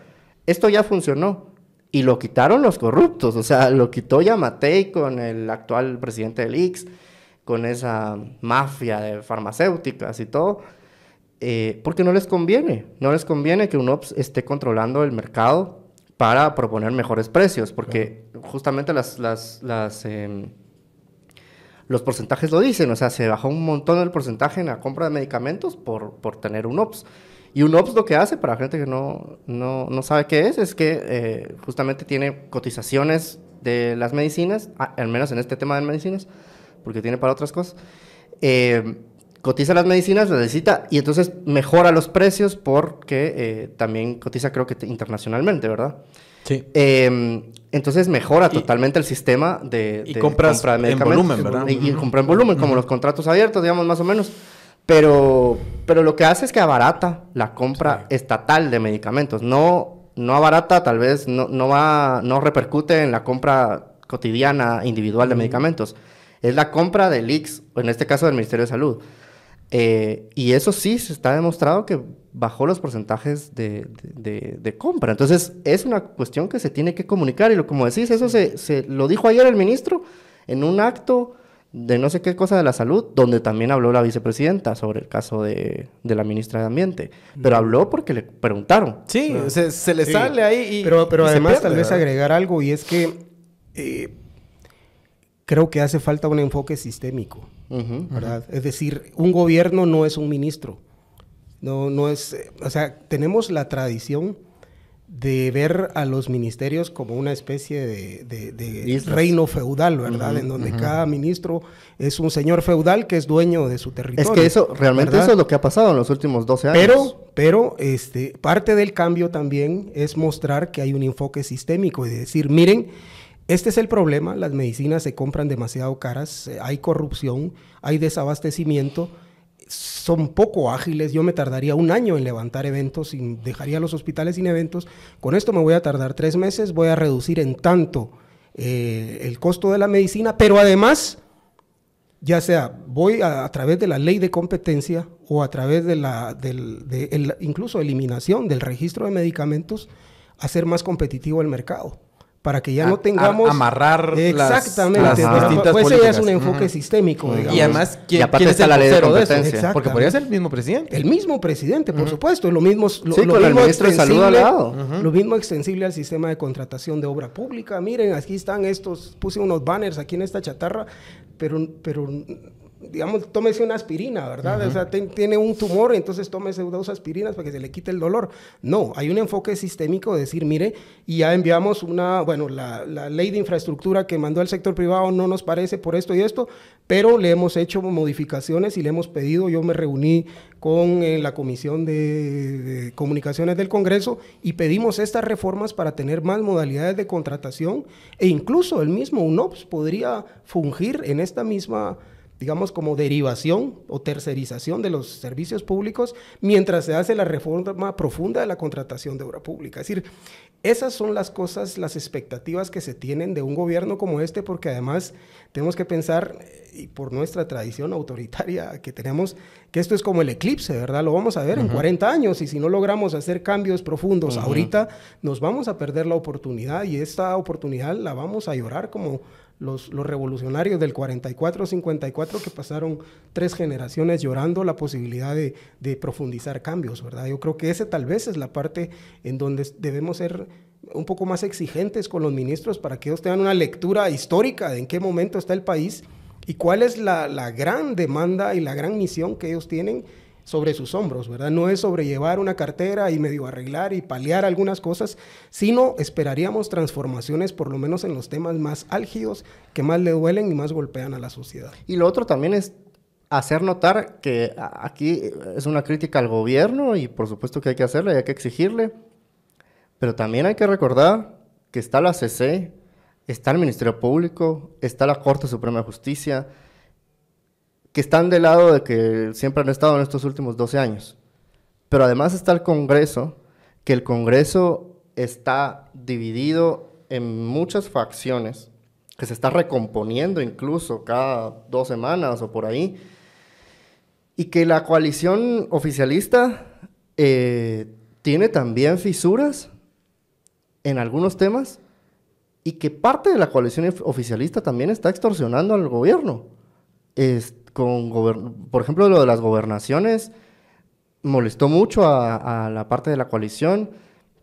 Esto ya funcionó y lo quitaron los corruptos, o sea, lo quitó Yamatei con el actual presidente del ELIX, con esa mafia de farmacéuticas y todo, porque no les conviene que UNOPS esté controlando el mercado para proponer mejores precios, porque justamente los porcentajes lo dicen, o sea, se bajó un montón el porcentaje en la compra de medicamentos por tener UNOPS. Y UNOPS lo que hace, para la gente que no sabe qué es que justamente tiene cotizaciones de las medicinas, al menos en este tema de medicinas, porque tiene para otras cosas, cotiza las medicinas, las necesita y entonces mejora los precios porque también cotiza, creo que internacionalmente, ¿verdad? Sí. Entonces mejora totalmente el sistema de compras compra de medicamentos. En volumen, ¿verdad? Y compra en volumen, como los contratos abiertos, digamos, más o menos. Pero lo que hace es que abarata la compra estatal de medicamentos. No abarata, tal vez, no repercute en la compra cotidiana individual de medicamentos. Es la compra del IX, en este caso del Ministerio de Salud. Y eso sí se está demostrado que bajó los porcentajes de compra. Entonces, es una cuestión que se tiene que comunicar. Y como decís, eso se lo dijo ayer el ministro en un acto de no sé qué cosa de la salud, donde también habló la vicepresidenta sobre el caso de la ministra de Ambiente. Pero habló porque le preguntaron. Sí, se le sale ahí Pero y además, pierde, tal vez ¿verdad? agregar algo, y es que creo que hace falta un enfoque sistémico, ¿verdad? Es decir, un gobierno no es un ministro. No es... o sea, tenemos la tradición de ver a los ministerios como una especie de reino feudal, ¿verdad? En donde cada ministro es un señor feudal que es dueño de su territorio. Es que eso, realmente, ¿verdad? Eso es lo que ha pasado en los últimos 12 años. Pero parte del cambio también es mostrar que hay un enfoque sistémico y decir, miren, este es el problema, las medicinas se compran demasiado caras, hay corrupción, hay desabastecimiento, son poco ágiles. Yo me tardaría un año en levantar eventos y dejaría los hospitales sin eventos. Con esto me voy a tardar 3 meses, voy a reducir en tanto el costo de la medicina, pero además, ya sea voy a través de la ley de competencia o a través de incluso eliminación del registro de medicamentos, hacer más competitivo el mercado. Para que ya no tengamos... amarrar exactamente, las distintas pues políticas. ese ya es un enfoque sistémico, digamos. Y además, ¿quién es el la ley de vocero de eso? competencia. Porque podría ser el mismo presidente. El mismo presidente, por supuesto. Lo mismo, con el ministro de Salud al lado. Lo mismo extensible al sistema de contratación de obra pública. Miren, aquí están estos... Puse unos banners aquí en esta chatarra, pero digamos, tómese una aspirina, ¿verdad? O sea, tiene un tumor, entonces tómese 2 aspirinas para que se le quite el dolor. No, hay un enfoque sistémico de decir, mire, y ya enviamos la ley de infraestructura que mandó el sector privado no nos parece por esto y esto, pero le hemos hecho modificaciones y le hemos pedido, yo me reuní con la Comisión de Comunicaciones del Congreso y pedimos estas reformas para tener más modalidades de contratación e incluso el mismo UNOPS podría fungir en esta misma, digamos, como derivación o tercerización de los servicios públicos mientras se hace la reforma profunda de la contratación de obra pública. Es decir, esas son las cosas, las expectativas que se tienen de un gobierno como este, porque además tenemos que pensar, y por nuestra tradición autoritaria que tenemos, que esto es como el eclipse, ¿verdad? Lo vamos a ver en 40 años y si no logramos hacer cambios profundos ahorita, nos vamos a perder la oportunidad y esta oportunidad la vamos a llorar como los revolucionarios del 44-54 que pasaron 3 generaciones llorando la posibilidad de profundizar cambios, ¿verdad? Yo creo que ese tal vez es la parte en donde debemos ser un poco más exigentes con los ministros para que ellos tengan una lectura histórica de en qué momento está el país y cuál es la gran demanda y la gran misión que ellos tienen sobre sus hombros, ¿verdad? No es sobrellevar una cartera y medio arreglar y paliar algunas cosas, sino esperaríamos transformaciones por lo menos en los temas más álgidos que más le duelen y más golpean a la sociedad. Y lo otro también es hacer notar que aquí es una crítica al gobierno y por supuesto que hay que hacerle y hay que exigirle, pero también hay que recordar que está la CC, está el Ministerio Público, está la Corte Suprema de Justicia, que están del lado de que siempre han estado en estos últimos 12 años. Pero además está el Congreso, que el Congreso está dividido en muchas facciones, que se está recomponiendo incluso cada 2 semanas o por ahí, y que la coalición oficialista tiene también fisuras en algunos temas, y que parte de la coalición oficialista también está extorsionando al gobierno. Por ejemplo, lo de las gobernaciones molestó mucho a la parte de la coalición,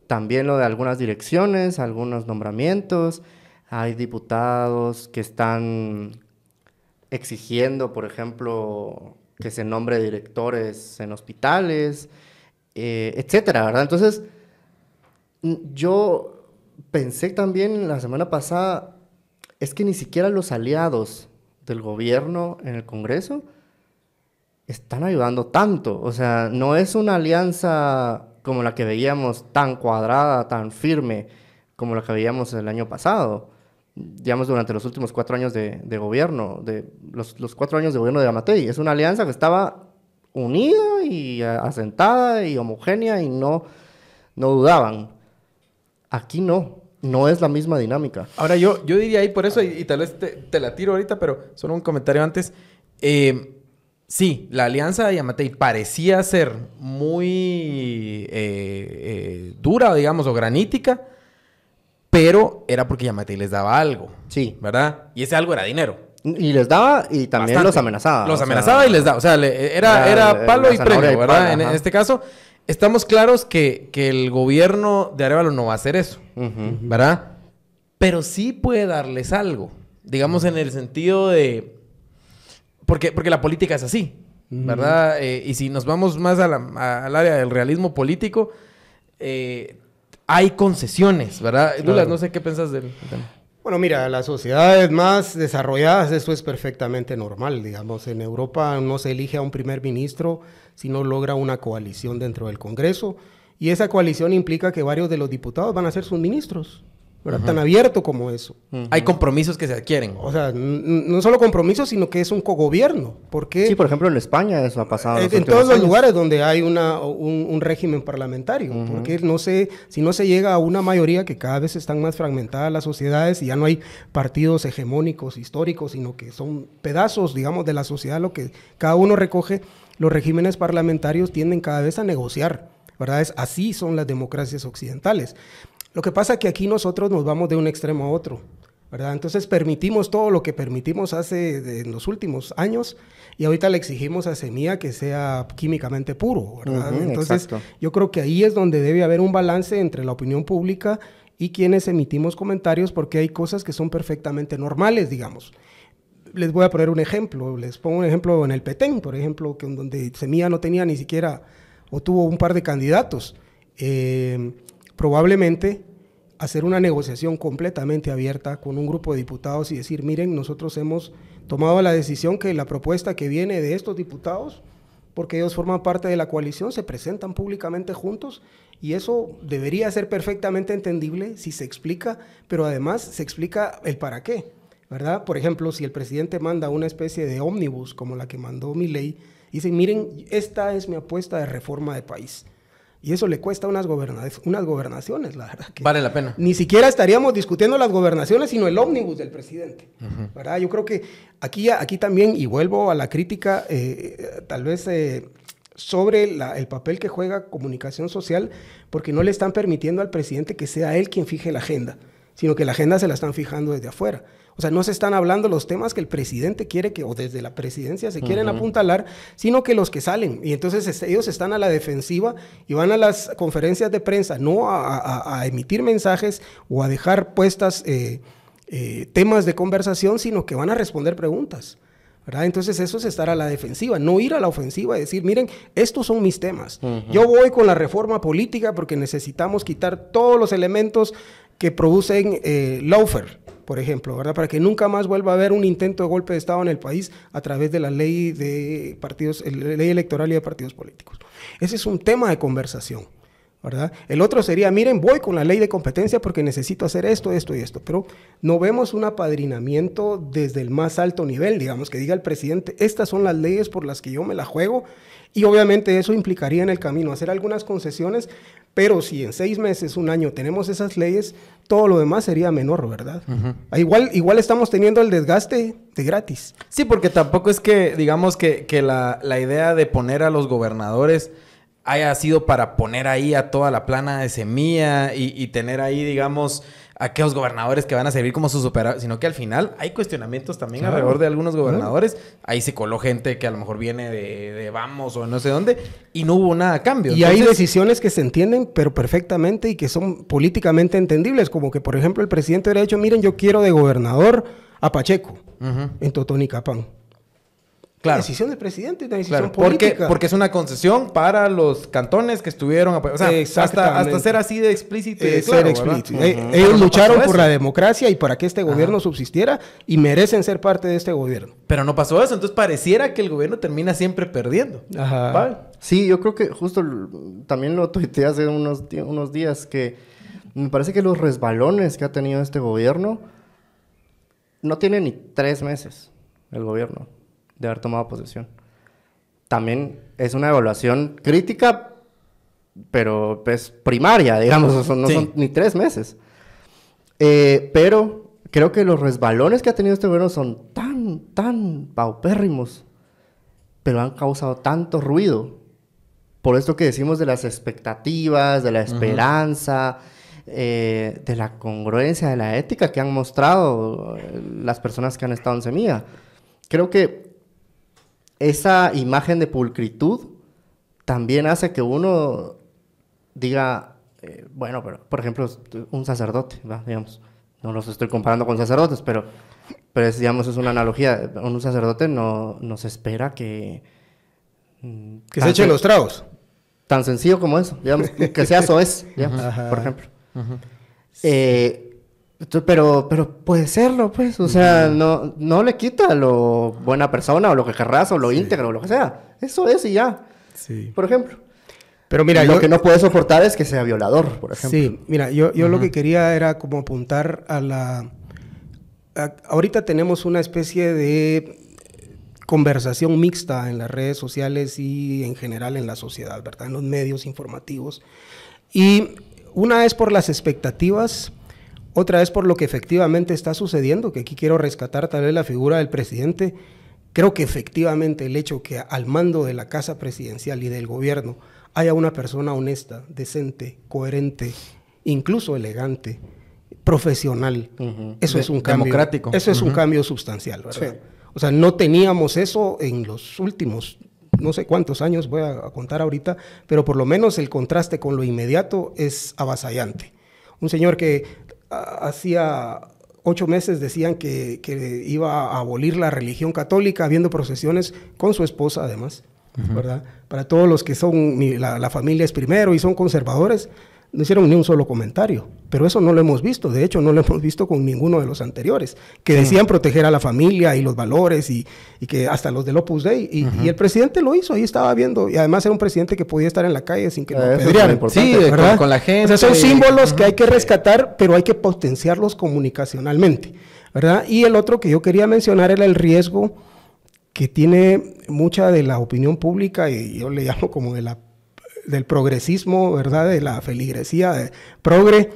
también lo de algunas direcciones, algunos nombramientos, hay diputados que están exigiendo, por ejemplo, que se nombre directores en hospitales, etcétera, ¿verdad? Entonces, yo pensé también la semana pasada, es que ni siquiera los aliados del gobierno en el Congreso están ayudando tanto. O sea, no es una alianza como la que veíamos tan cuadrada, tan firme, como la que veíamos el año pasado. Digamos, durante los últimos 4 años de gobierno, los 4 años de gobierno de Yamatei. Es una alianza que estaba unida y asentada y homogénea y no dudaban. Aquí no es la misma dinámica. Ahora yo diría ahí por eso, y tal vez te la tiro ahorita, pero solo un comentario antes. Sí, la alianza de Yamatei parecía ser muy dura, digamos, o granítica, pero era porque Yamatei les daba algo. Sí. ¿Verdad? Y ese algo era dinero. Y les daba y también Bastante. Los amenazaba. Los amenazaba y les daba. O sea, era palo y premio, ¿verdad? En este caso, estamos claros que el gobierno de Arévalo no va a hacer eso, ¿verdad? Pero sí puede darles algo. Digamos, en el sentido de... Porque la política es así, ¿verdad? Y si nos vamos más al área del realismo político, hay concesiones, ¿verdad? Claro. Douglas, no sé qué piensas del tema. Bueno, mira, las sociedades más desarrolladas esto es perfectamente normal, digamos. En Europa no se elige a un primer ministro si no logra una coalición dentro del Congreso, y esa coalición implica que varios de los diputados van a ser sus ministros, ¿verdad? Tan abierto como eso. Hay compromisos que se adquieren. O sea, no solo compromisos, sino que es un cogobierno. Porque sí, por ejemplo, en España eso ha pasado. En todos los lugares donde hay un régimen parlamentario. Porque si no se llega a una mayoría, que cada vez están más fragmentadas las sociedades y ya no hay partidos hegemónicos históricos, sino que son pedazos, digamos, de la sociedad, lo que cada uno recoge. Los regímenes parlamentarios tienden cada vez a negociar, ¿verdad? Así son las democracias occidentales. Lo que pasa es que aquí nosotros nos vamos de un extremo a otro, ¿verdad? Entonces permitimos todo lo que permitimos en los últimos años y ahorita le exigimos a Semilla que sea químicamente puro, ¿verdad? Entonces yo creo que ahí es donde debe haber un balance entre la opinión pública y quienes emitimos comentarios, porque hay cosas que son perfectamente normales, digamos. les voy a poner un ejemplo. Les pongo un ejemplo en el Petén, por ejemplo, que donde Semilla no tenía ni siquiera, o tuvo un par de candidatos. Probablemente hacer una negociación completamente abierta con un grupo de diputados y decir, miren, nosotros hemos tomado la decisión que la propuesta que viene de estos diputados, porque ellos forman parte de la coalición, se presentan públicamente juntos, y eso debería ser perfectamente entendible si se explica, pero además se explica el para qué, ¿verdad? Por ejemplo, si el presidente manda una especie de ómnibus como la que mandó Milei, dice, miren, esta es mi apuesta de reforma de país. Y eso le cuesta unas gobernaciones, la verdad. Que vale la pena. Ni siquiera estaríamos discutiendo las gobernaciones, sino el ómnibus del presidente, ¿verdad? Yo creo que aquí también, y vuelvo a la crítica, tal vez sobre el papel que juega comunicación social, porque no le están permitiendo al presidente que sea él quien fije la agenda, sino que la agenda se la están fijando desde afuera. O sea, no se están hablando los temas que el presidente quiere o desde la presidencia se quieren apuntalar, sino que los que salen. Y entonces ellos están a la defensiva y van a las conferencias de prensa, no a emitir mensajes o a dejar puestas temas de conversación, sino que van a responder preguntas, ¿verdad? Entonces eso es estar a la defensiva, no ir a la ofensiva y decir, miren, estos son mis temas. Yo voy con la reforma política porque necesitamos quitar todos los elementos que producen lawfare, por ejemplo, ¿verdad? Para que nunca más vuelva a haber un intento de golpe de Estado en el país a través de la ley de partidos, la ley electoral y de partidos políticos. Ese es un tema de conversación, ¿verdad? El otro sería, miren, voy con la ley de competencia porque necesito hacer esto, esto y esto, pero no vemos un apadrinamiento desde el más alto nivel, digamos, que diga el presidente, estas son las leyes por las que yo me la juego, y obviamente eso implicaría en el camino hacer algunas concesiones, pero si en 6 meses, un año tenemos esas leyes, todo lo demás sería menor, ¿verdad? Igual estamos teniendo el desgaste de gratis. Sí, porque tampoco es que, digamos, que la idea de poner a los gobernadores haya sido para poner ahí a toda la plana de Semilla y tener ahí, digamos, aquellos gobernadores que van a servir como sus superhéroes, sino que al final hay cuestionamientos también alrededor de algunos gobernadores. Ahí se coló gente que a lo mejor viene de Vamos o no sé dónde y no hubo nada a cambio. Y entonces, hay decisiones que se entienden, pero perfectamente y que son políticamente entendibles, como que, por ejemplo, el presidente hubiera dicho, miren, yo quiero de gobernador a Pacheco en Totonicapán. Claro. Decisión del presidente, una decisión política. Porque es una concesión para los cantones que estuvieron... O sea, hasta ser así de explícito y de claro, ser explícito. Ellos lucharon por la democracia y para que este gobierno subsistiera y merecen ser parte de este gobierno. Pero no pasó eso, entonces pareciera que el gobierno termina siempre perdiendo. Ajá. ¿Vale? Sí, yo creo que justo también lo tuiteé hace unos días que me parece que los resbalones que ha tenido este gobierno no tiene ni 3 meses el gobierno de haber tomado posesión. También es una evaluación crítica, pero pues primaria, digamos, no son ni 3 meses. Pero creo que los resbalones que ha tenido este gobierno son tan paupérrimos, pero han causado tanto ruido. Por esto que decimos de las expectativas, de la esperanza, de la congruencia, de la ética que han mostrado las personas que han estado en Semilla. Creo que esa imagen de pulcritud también hace que uno diga, bueno, pero por ejemplo, un sacerdote, ¿va? Digamos, no los estoy comparando con sacerdotes, pero digamos, es una analogía. Un sacerdote no se espera que se echen los tragos. Tan sencillo como eso, digamos, que sea soez, digamos, por ejemplo. Pero puede serlo, pues, o sea, no le quita lo buena persona o lo que querrás o lo íntegro o lo que sea. Eso es y ya. Sí. Por ejemplo. Pero mira, lo que no puede soportar es que sea violador, por ejemplo. Sí, mira, yo lo que quería era como apuntar ahorita tenemos una especie de conversación mixta en las redes sociales y en general en la sociedad, ¿verdad? En los medios informativos. Y una es por las expectativas, otra es por lo que efectivamente está sucediendo, que aquí quiero rescatar tal vez la figura del presidente. Creo que efectivamente el hecho que al mando de la casa presidencial y del gobierno haya una persona honesta, decente, coherente, incluso elegante, profesional, eso es un cambio democrático. Eso es un cambio sustancial, ¿verdad? Sí. O sea, no teníamos eso en los últimos no sé cuántos años, voy a contar ahorita, pero por lo menos el contraste con lo inmediato es avasallante. Un señor que hacía 8 meses decían que iba a abolir la religión católica, habiendo procesiones con su esposa además, ¿verdad? Para todos los que son, la familia es primero y son conservadores, no hicieron ni un solo comentario, pero eso no lo hemos visto, de hecho no lo hemos visto con ninguno de los anteriores, que decían proteger a la familia y los valores y que hasta los del Opus Dei, y el presidente lo hizo, ahí estaba viendo, y además era un presidente que podía estar en la calle sin que lo apedrearan. Sí, con la gente. O sea, son símbolos que hay que rescatar, pero hay que potenciarlos comunicacionalmente, ¿verdad? Y el otro que yo quería mencionar era el riesgo que tiene mucha de la opinión pública, y yo le llamo como del progresismo, ¿verdad? De la feligresía de progre,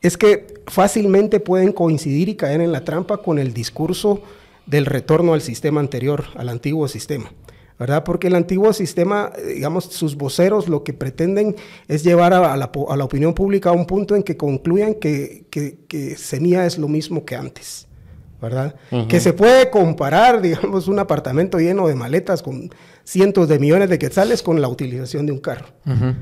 es que fácilmente pueden coincidir y caer en la trampa con el discurso del retorno al sistema anterior, al antiguo sistema, ¿verdad? Porque el antiguo sistema, digamos, sus voceros lo que pretenden es llevar a la opinión pública a un punto en que concluyan que Semilla es lo mismo que antes, ¿verdad? Que se puede comparar, digamos, un apartamento lleno de maletas con cientos de millones de quetzales con la utilización de un carro,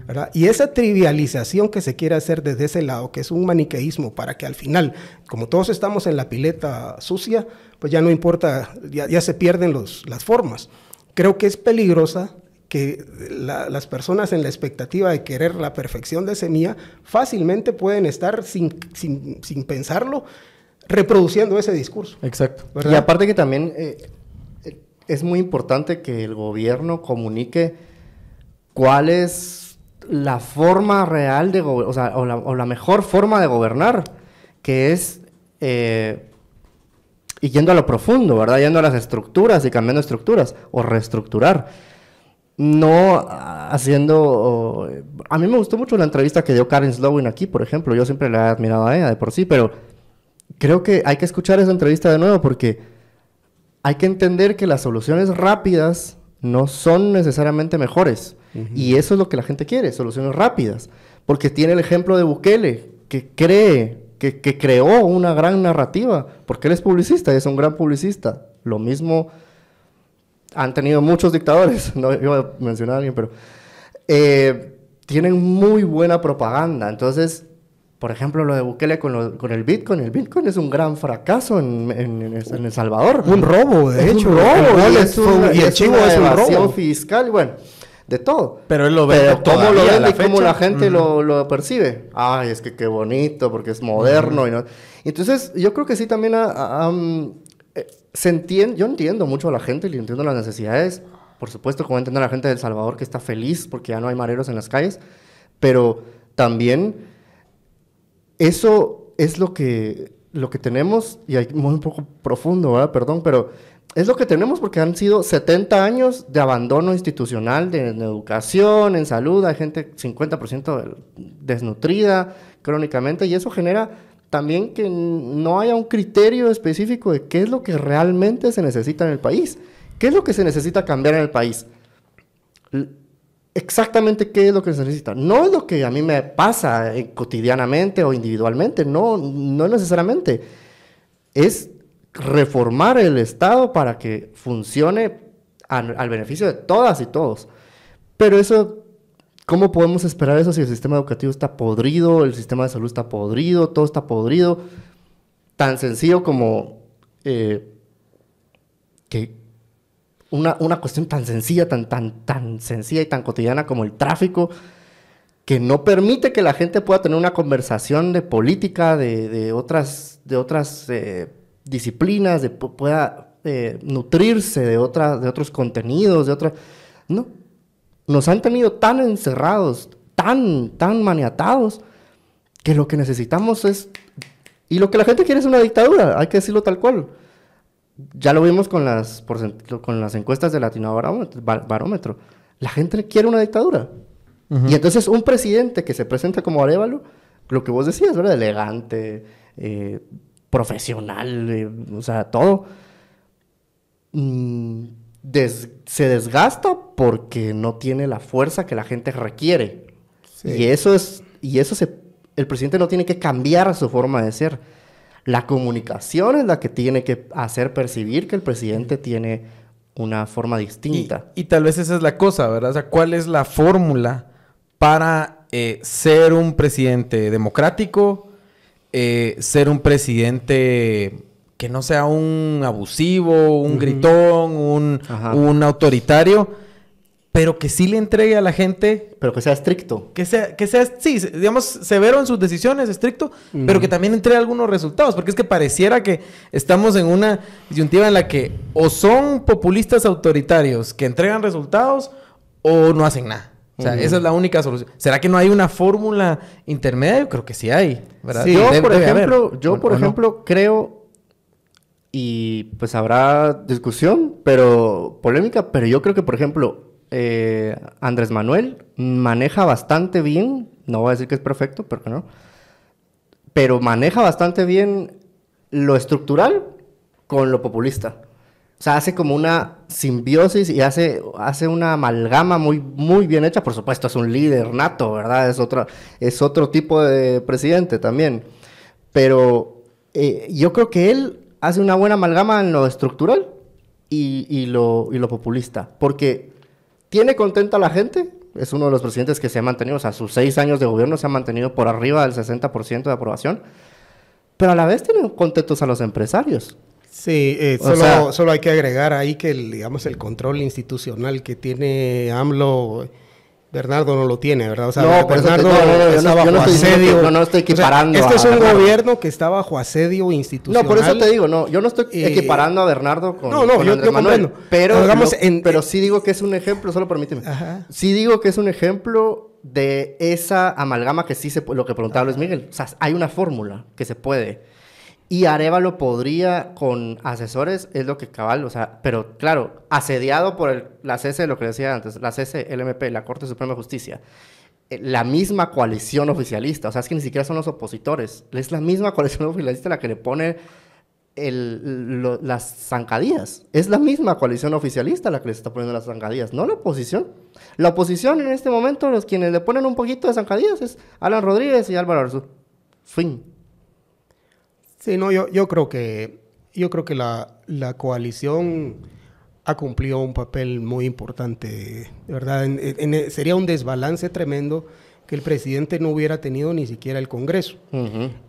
¿verdad? Y esa trivialización que se quiere hacer desde ese lado, que es un maniqueísmo para que al final, como todos estamos en la pileta sucia, pues ya no importa, ya se pierden las formas. Creo que es peligrosa que las personas en la expectativa de querer la perfección de Semilla fácilmente pueden estar sin pensarlo, reproduciendo ese discurso. Exacto. ¿Verdad? Y aparte que también es muy importante que el gobierno comunique cuál es la forma real de gobernar, o la mejor forma de gobernar, que es y yendo a lo profundo, ¿verdad? Yendo a las estructuras y cambiando estructuras, o reestructurar. No haciendo... a mí me gustó mucho la entrevista que dio Karen Slowin aquí, por ejemplo. Yo siempre la he admirado a ella de por sí, pero creo que hay que escuchar esa entrevista de nuevo porque hay que entender que las soluciones rápidas no son necesariamente mejores. Y eso es lo que la gente quiere, soluciones rápidas. Porque tiene el ejemplo de Bukele, que creó una gran narrativa, porque él es publicista y es un gran publicista. Lo mismo han tenido muchos dictadores, no iba a mencionar a alguien, pero tienen muy buena propaganda. Entonces, por ejemplo, lo de Bukele con el Bitcoin es un gran fracaso en El Salvador. Un robo, de hecho. Un robo, y el chivo es un robo fiscal, y bueno, de todo. Pero él lo ve. Pero cómo lo vende y cómo la gente lo percibe. Ay, es que qué bonito, porque es moderno. Y no. Entonces, yo creo que sí también yo entiendo mucho a la gente y entiendo las necesidades. Por supuesto, como entiendo a la gente de El Salvador que está feliz porque ya no hay mareros en las calles. Pero también eso es lo que tenemos, y hay un poco profundo, ¿verdad? Perdón, pero es lo que tenemos porque han sido 70 años de abandono institucional en educación, en salud. Hay gente 50% desnutrida crónicamente, y eso genera también que no haya un criterio específico de qué es lo que realmente se necesita en el país. ¿Qué es lo que se necesita cambiar en el país? Exactamente qué es lo que se necesita. No es lo que a mí me pasa cotidianamente o individualmente, no necesariamente. Es reformar el Estado para que funcione al beneficio de todas y todos. Pero eso, ¿cómo podemos esperar eso si el sistema educativo está podrido, el sistema de salud está podrido, todo está podrido? Tan sencillo como que una cuestión tan sencilla, tan sencilla y tan cotidiana como el tráfico, que no permite que la gente pueda tener una conversación de política, de otras disciplinas, pueda nutrirse de otros contenidos, No. Nos han tenido tan encerrados, tan maniatados, que lo que necesitamos es... Y lo que la gente quiere es una dictadura, hay que decirlo tal cual. Ya lo vimos con las encuestas de Latinobarómetro. La gente quiere una dictadura. Y entonces un presidente que se presenta como Arévalo, lo que vos decías, ¿verdad? Elegante, profesional, o sea, todo, se desgasta porque no tiene la fuerza que la gente requiere. Sí. El presidente no tiene que cambiar su forma de ser. La comunicación es la que tiene que hacer percibir que el presidente tiene una forma distinta. Y tal vez esa es la cosa, ¿verdad? O sea, ¿cuál es la fórmula para ser un presidente democrático ser un presidente que no sea un abusivo, un gritón, un autoritario, pero que sí le entregue a la gente... Pero que sea estricto. Que sea, sí, digamos, severo en sus decisiones, estricto, pero que también entregue algunos resultados. Porque es que pareciera que estamos en una disyuntiva en la que o son populistas autoritarios que entregan resultados o no hacen nada. O sea, esa es la única solución. ¿Será que no hay una fórmula intermedia? Yo creo que sí hay, ¿verdad? Sí, yo, por ejemplo, creo... Y pues habrá discusión, pero polémica, pero yo creo que, por ejemplo, Andrés Manuel maneja bastante bien, no voy a decir que es perfecto, porque no, pero maneja bastante bien lo estructural con lo populista. O sea, hace como una simbiosis y hace una amalgama muy bien hecha. Por supuesto, es un líder nato, ¿verdad? Es otro tipo de presidente también. Pero yo creo que él hace una buena amalgama en lo estructural y lo populista. Porque tiene contenta a la gente. Es uno de los presidentes que se ha mantenido, o sea, sus 6 años de gobierno se ha mantenido por arriba del 60% de aprobación. Pero a la vez tiene contentos a los empresarios. Sí, solo hay que agregar ahí que digamos el control institucional que tiene AMLO, Bernardo no lo tiene, ¿verdad? O sea, no, Bernardo está bajo asedio. No estoy equiparando. O sea, este es un gobierno que está bajo asedio institucional. No, por eso te digo, no, yo no estoy equiparando a Bernardo con yo comprendo. Pero sí digo que es un ejemplo, solo permíteme. Ajá. Sí digo que es un ejemplo de esa amalgama que sí lo que preguntaba Luis Miguel. O sea, hay una fórmula que se puede. Y Arévalo podría, con asesores, es lo que cabal, o sea, pero claro, asediado por la CC, lo que decía antes, la CC, el MP, la Corte Suprema de Justicia, la misma coalición oficialista, o sea, es que ni siquiera son los opositores, es la misma coalición oficialista la que le pone las zancadillas, es la misma coalición oficialista la que les está poniendo las zancadillas, no la oposición. La oposición en este momento, los quienes le ponen un poquito de zancadillas es Alan Rodríguez y Álvaro Arzú. Fin. Sí, no, yo creo que la coalición ha cumplido un papel muy importante, de verdad. Sería un desbalance tremendo que el presidente no hubiera tenido ni siquiera el Congreso.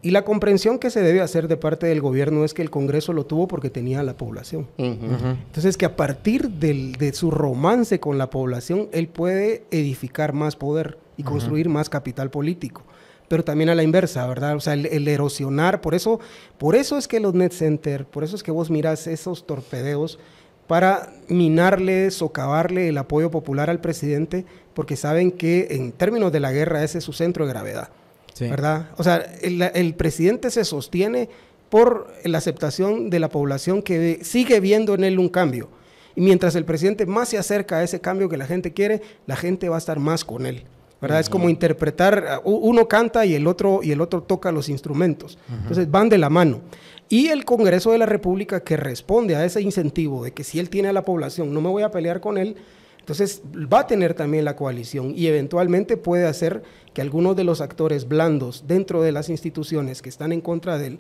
Y la comprensión que se debe hacer de parte del gobierno es que el Congreso lo tuvo porque tenía la población. Entonces, que a partir de su romance con la población, él puede edificar más poder y construir más capital político. Pero también a la inversa, ¿verdad? O sea, el erosionar, por eso es que los net center, por eso es que vos mirás esos torpedeos para minarle, socavarle el apoyo popular al presidente, porque saben que en términos de la guerra ese es su centro de gravedad, sí. ¿Verdad? O sea, el presidente se sostiene por la aceptación de la población que sigue viendo en él un cambio. Y mientras el presidente más se acerca a ese cambio que la gente quiere, la gente va a estar más con él. ¿Verdad? Es como interpretar, uno canta y el otro toca los instrumentos. Entonces van de la mano. Y el Congreso de la República, que responde a ese incentivo de que si él tiene a la población, no me voy a pelear con él, entonces va a tener también la coalición y eventualmente puede hacer que algunos de los actores blandos dentro de las instituciones que están en contra de él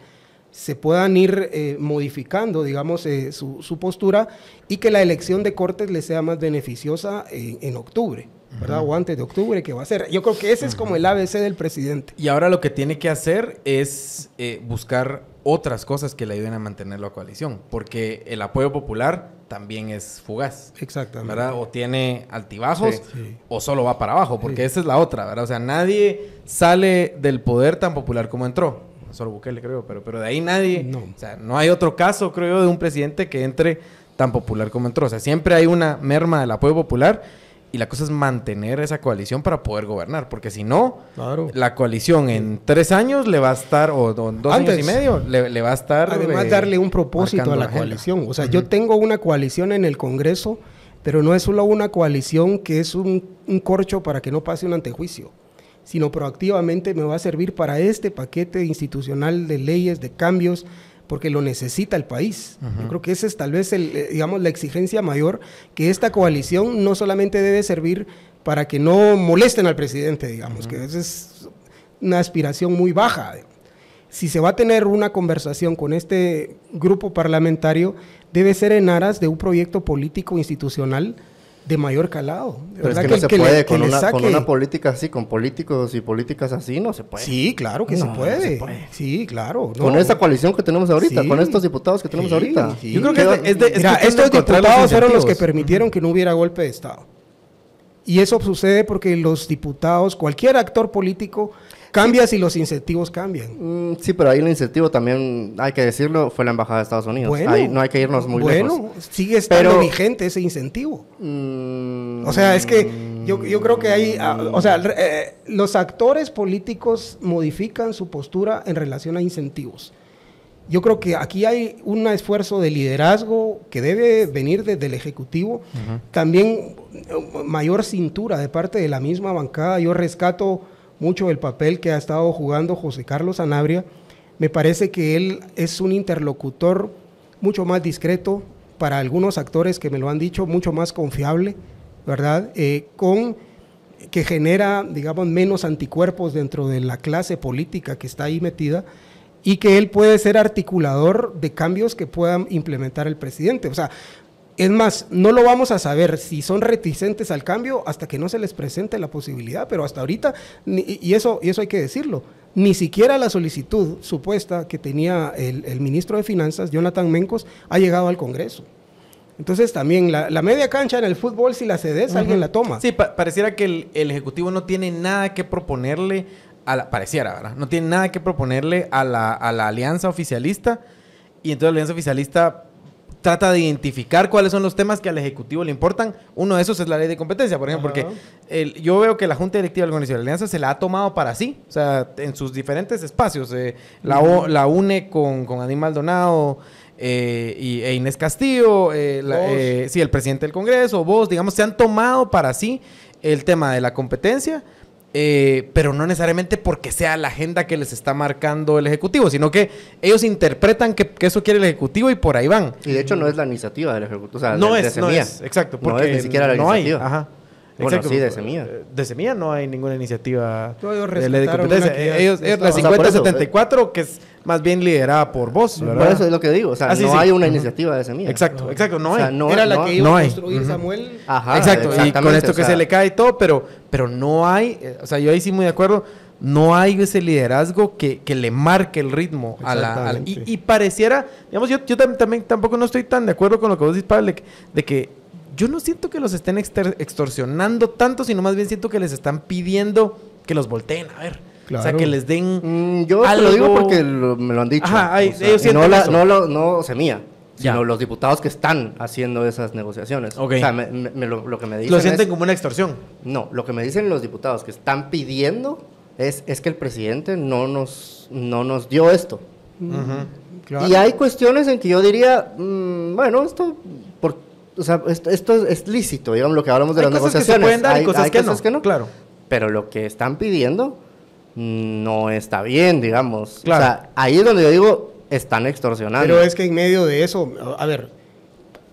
se puedan ir modificando, digamos, su postura y que la elección de Cortes le sea más beneficiosa en octubre. ¿Verdad? O antes de octubre, que va a ser. Yo creo que ese es como el ABC del presidente. Y ahora lo que tiene que hacer es buscar otras cosas que le ayuden a mantener la coalición, porque el apoyo popular también es fugaz. Exactamente. ¿Verdad? O tiene altibajos o solo va para abajo, porque esa es la otra, ¿verdad? O sea, nadie sale del poder tan popular como entró. Solo Bukele, creo, pero de ahí nadie... No. O sea, no hay otro caso, creo yo, de un presidente que entre tan popular como entró. O sea, siempre hay una merma del apoyo popular. Y la cosa es mantener esa coalición para poder gobernar. Porque si no, la coalición en 3 años le va a estar, o 2 años y medio, le va a estar... Además, darle un propósito a la coalición. O sea, yo tengo una coalición en el Congreso, pero no es solo una coalición que es un corcho para que no pase un antejuicio, sino proactivamente me va a servir para este paquete institucional de leyes, de cambios, porque lo necesita el país. Yo creo que esa es tal vez la exigencia mayor, que esta coalición no solamente debe servir para que no molesten al presidente, digamos, que esa es una aspiración muy baja. Si se va a tener una conversación con este grupo parlamentario, debe ser en aras de un proyecto político institucional de mayor calado. Pero es que no se puede con una política así, con políticos y políticas así, no se puede. Sí, claro que se puede. No se puede. Sí, claro. Con esta coalición que tenemos ahorita, con estos diputados que tenemos ahorita. Sí. Yo creo que mira, estos diputados fueron los que permitieron que no hubiera golpe de Estado. Y eso sucede porque los diputados, cualquier actor político, cambia si los incentivos cambian. Sí, pero ahí el incentivo también, hay que decirlo, fue la Embajada de Estados Unidos. Bueno, ahí no hay que irnos muy lejos. Bueno, sigue estando vigente ese incentivo. O sea, es que yo creo que hay... los actores políticos modifican su postura en relación a incentivos. Yo creo que aquí hay un esfuerzo de liderazgo que debe venir desde el Ejecutivo. También mayor cintura de parte de la misma bancada. Yo rescato mucho el papel que ha estado jugando José Carlos Sanabria. Me parece que él es un interlocutor mucho más discreto para algunos actores que me lo han dicho, mucho más confiable, ¿verdad? Que genera, digamos, menos anticuerpos dentro de la clase política que está ahí metida, y que él puede ser articulador de cambios que puedan implementar el presidente. O sea, es más, no lo vamos a saber si son reticentes al cambio hasta que no se les presente la posibilidad, pero hasta ahorita, y eso hay que decirlo, ni siquiera la solicitud supuesta que tenía el ministro de Finanzas, Jonathan Mencos, ha llegado al Congreso. Entonces también la media cancha en el fútbol, si la cedes, alguien la toma. Sí, pareciera que el Ejecutivo no tiene nada que proponerle, pareciera, ¿verdad? No tiene nada que proponerle a la alianza oficialista, y entonces la alianza oficialista trata de identificar cuáles son los temas que al Ejecutivo le importan. Uno de esos es la ley de competencia, por ejemplo, porque yo veo que la Junta Directiva de la Organización de la Alianza se la ha tomado para sí, o sea, en sus diferentes espacios. La UNE con Adín Maldonado e Inés Castillo, el presidente del Congreso, vos, digamos, se han tomado para sí el tema de la competencia, pero no necesariamente porque sea la agenda que les está marcando el Ejecutivo, sino que ellos interpretan que eso quiere el Ejecutivo y por ahí van. Y de hecho no es la iniciativa del Ejecutivo, o sea, no es, exacto, porque no es ni siquiera la iniciativa. Hay, ajá. Bueno, exacto, sí, de Semilla. De Semilla no hay ninguna iniciativa de ley de competencia. Ellos la 5074, que es más bien liderada por vos, ¿verdad? Por eso es lo que digo, o sea, hay una iniciativa de Semilla. Exacto, no hay. Era la que iba a construir Samuel. Ajá, exacto, y con esto que se le cae y todo, pero no hay, o sea, yo ahí sí muy de acuerdo, no hay ese liderazgo que le marque el ritmo a la y pareciera, digamos, yo también tampoco no estoy tan de acuerdo con lo que vos dices, Pablo, de que yo no siento que los estén extorsionando tanto, sino más bien siento que les están pidiendo que los volteen a ver. Claro. O sea, que les den yo algo. Te lo digo porque me lo han dicho. Ajá, ellos no Semilla, sino los diputados que están haciendo esas negociaciones. Okay. O sea, lo que me dicen lo sienten como una extorsión. No, lo que me dicen los diputados que están pidiendo es que el presidente no nos dio esto. Claro. Y hay cuestiones en que yo diría, bueno, esto es lícito, digamos, lo que hablamos de las negociaciones. Que se pueden dar y cosas que no. Claro. Pero lo que están pidiendo no está bien, digamos. Claro. O sea, ahí es donde yo digo, están extorsionando. Pero es que en medio de eso, a ver,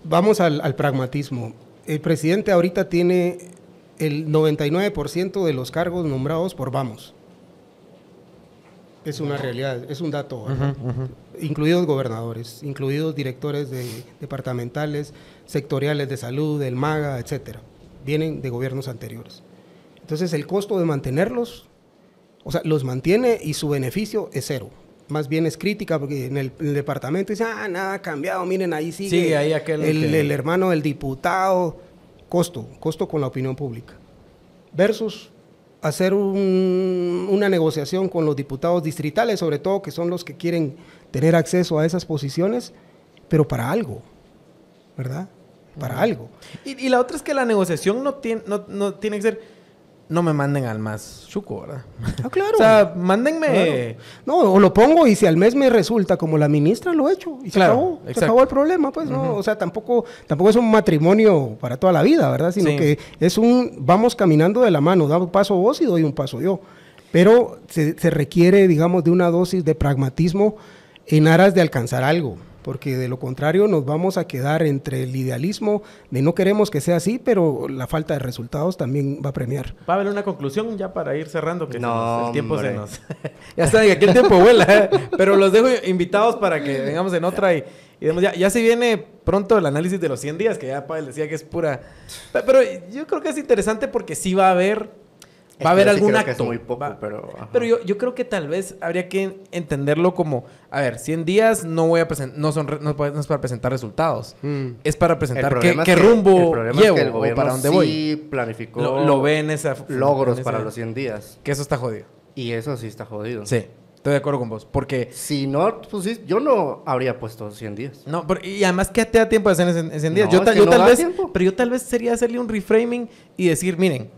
vamos al pragmatismo. El presidente ahorita tiene el 99% de los cargos nombrados por Vamos. Es una realidad, es un dato, incluidos gobernadores, incluidos directores departamentales, sectoriales de salud, del MAGA, etcétera. Vienen de gobiernos anteriores. Entonces el costo de mantenerlos, o sea, los mantiene y su beneficio es cero. Más bien es crítica porque en el departamento dice, nada ha cambiado, miren, ahí sigue ahí el hermano del diputado. Costo con la opinión pública. Versus hacer una negociación con los diputados distritales, sobre todo, que son los que quieren tener acceso a esas posiciones, pero para algo, ¿verdad? Para algo. Y la otra es que la negociación no tiene que ser, no me manden al más chuco, ¿verdad? Claro. O sea, mándenme... Claro. No, o lo pongo y si al mes me resulta como la ministra, lo he hecho. Y se acabó el problema, pues, ¿no? O sea, tampoco es un matrimonio para toda la vida, ¿verdad? Sino que vamos caminando de la mano, da un paso vos y doy un paso yo. Pero se requiere, digamos, de una dosis de pragmatismo en aras de alcanzar algo. Porque de lo contrario nos vamos a quedar entre el idealismo de no queremos que sea así, pero la falta de resultados también va a premiar. Va a haber una conclusión ya para ir cerrando, que el tiempo hombre. se nos... Ya está, aquí el tiempo vuela, pero los dejo invitados para que vengamos en otra Y digamos, ya se viene pronto el análisis de los 100 días, que ya Pavel decía que es pura... Pero yo creo que es interesante porque sí va a haber algún acto. Es muy poco, pero yo creo que tal vez habría que entenderlo como, a ver, 100 días no es para presentar resultados. Es para presentar qué rumbo llevo es que el gobierno o para dónde sí planificó lo ve en esa... logros para los 100 días. Que eso está jodido. Y eso sí está jodido. Sí. Estoy de acuerdo con vos, porque... Si no, pues sí, yo no habría puesto 100 días. No, y además, ¿qué te da tiempo de hacer en 100 días? No, Yo tal vez sería hacerle un reframing y decir, miren,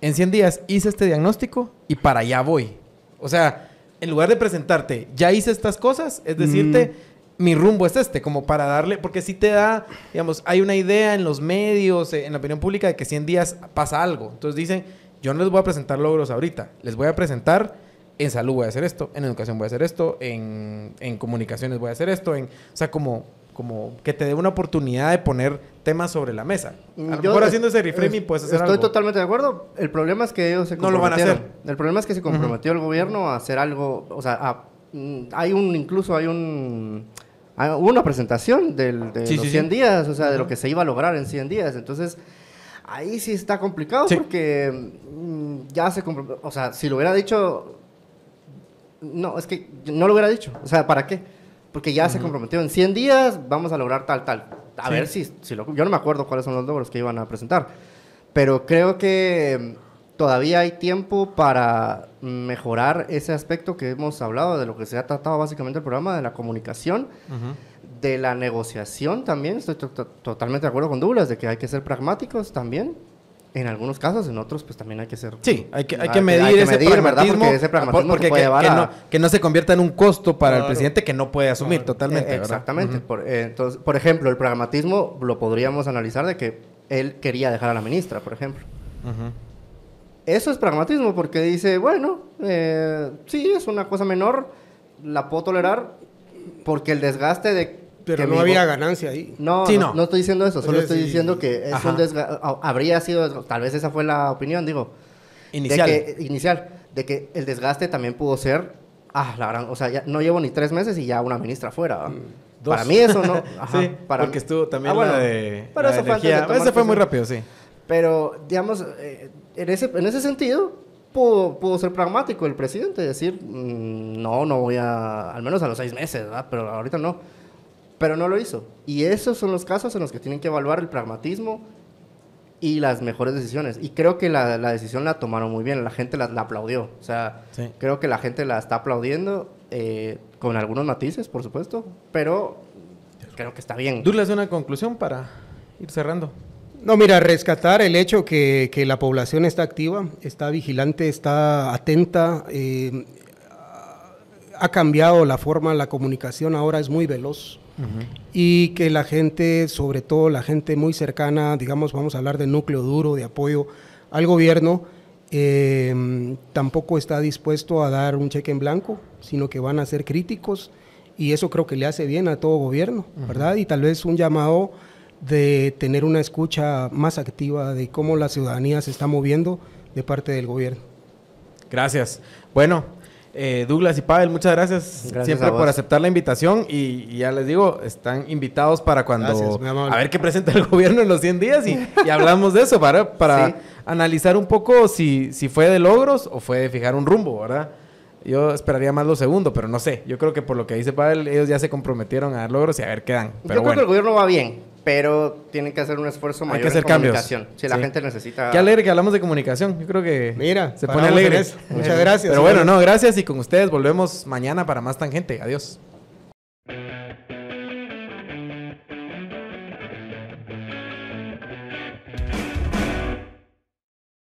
en 100 días hice este diagnóstico y para allá voy. O sea, en lugar de presentarte, ya hice estas cosas, es decirte, mi rumbo es este, como para darle... Porque si te da, digamos, hay una idea en los medios, en la opinión pública, de que 100 días pasa algo. Entonces dicen, yo no les voy a presentar logros ahorita, les voy a presentar... En salud voy a hacer esto, en educación voy a hacer esto, en comunicaciones voy a hacer esto, o sea, como que te dé una oportunidad de poner temas sobre la mesa. A lo mejor haciendo ese reframing puedes hacer algo. Estoy totalmente de acuerdo. El problema es que ellos se no lo van a hacer. El problema es que se comprometió el gobierno a hacer algo, o sea, hay una presentación de los 100 días, o sea, de lo que se iba a lograr en 100 días. Entonces, ahí sí está complicado porque ya se comprometió. O sea, si lo hubiera dicho... No, es que no lo hubiera dicho. O sea, ¿para qué? Porque ya se comprometió. En 100 días vamos a lograr tal. A ver si yo no me acuerdo cuáles son los logros que iban a presentar. Pero creo que todavía hay tiempo para mejorar ese aspecto que hemos hablado, de lo que se ha tratado básicamente el programa, de la comunicación, de la negociación también. Estoy totalmente de acuerdo con Douglas, de que hay que ser pragmáticos también. En algunos casos, en otros, pues también hay que ser... Sí, hay que medir ese pragmatismo, porque ese pragmatismo que puede llevar que no se convierta en un costo para el presidente que no puede asumir totalmente, exactamente. Entonces, por ejemplo, el pragmatismo lo podríamos analizar de que él quería dejar a la ministra, por ejemplo. Eso es pragmatismo, porque dice, bueno, sí, es una cosa menor, la puedo tolerar, porque el desgaste de... Pero no había ganancia ahí. No estoy diciendo eso. Solo estoy diciendo que es un desgaste. Habría sido... Tal vez esa fue la opinión, digo. Inicial. De que el desgaste también pudo ser... o sea, ya no llevo ni 3 meses y ya una ministra fuera. Para mí eso no... sí, porque estuvo también la de... Pero eso energía. Ese fue muy rápido, sí. Pero, digamos, en ese sentido... Pudo ser pragmático el presidente. Decir, no voy a... Al menos a los 6 meses, ¿verdad? Pero ahorita no. Pero no lo hizo. Y esos son los casos en los que tienen que evaluar el pragmatismo y las mejores decisiones. Y creo que la decisión la tomaron muy bien. La gente la aplaudió. O sea, creo que la gente la está aplaudiendo con algunos matices, por supuesto. Pero creo que está bien. Douglas, una conclusión para ir cerrando. No, mira, rescatar el hecho que la población está activa, está vigilante, está atenta. Ha cambiado la forma, la comunicación ahora es muy veloz. Y que la gente, sobre todo la gente muy cercana, digamos, vamos a hablar de núcleo duro, de apoyo al gobierno, tampoco está dispuesto a dar un cheque en blanco, sino que van a ser críticos, y eso creo que le hace bien a todo gobierno, ¿verdad? Y tal vez un llamado de tener una escucha más activa de cómo la ciudadanía se está moviendo de parte del gobierno. Gracias. Bueno, Douglas y Pavel, muchas gracias siempre por aceptar la invitación y ya les digo, están invitados para cuando a ver qué presenta el gobierno en los 100 días y hablamos de eso para analizar un poco si fue de logros o fue de fijar un rumbo, ¿verdad? Yo esperaría más lo segundo, pero no sé. Yo creo que por lo que dice Pavel, ellos ya se comprometieron a dar logros y a ver qué dan. Yo creo que el gobierno va bien, pero tienen que hacer un esfuerzo mayor en comunicación. Si la gente necesita... Qué alegre que hablamos de comunicación. Yo creo que se pone alegre. Muchas gracias. Pero bueno, gracias y con ustedes volvemos mañana para más Tangente. Adiós.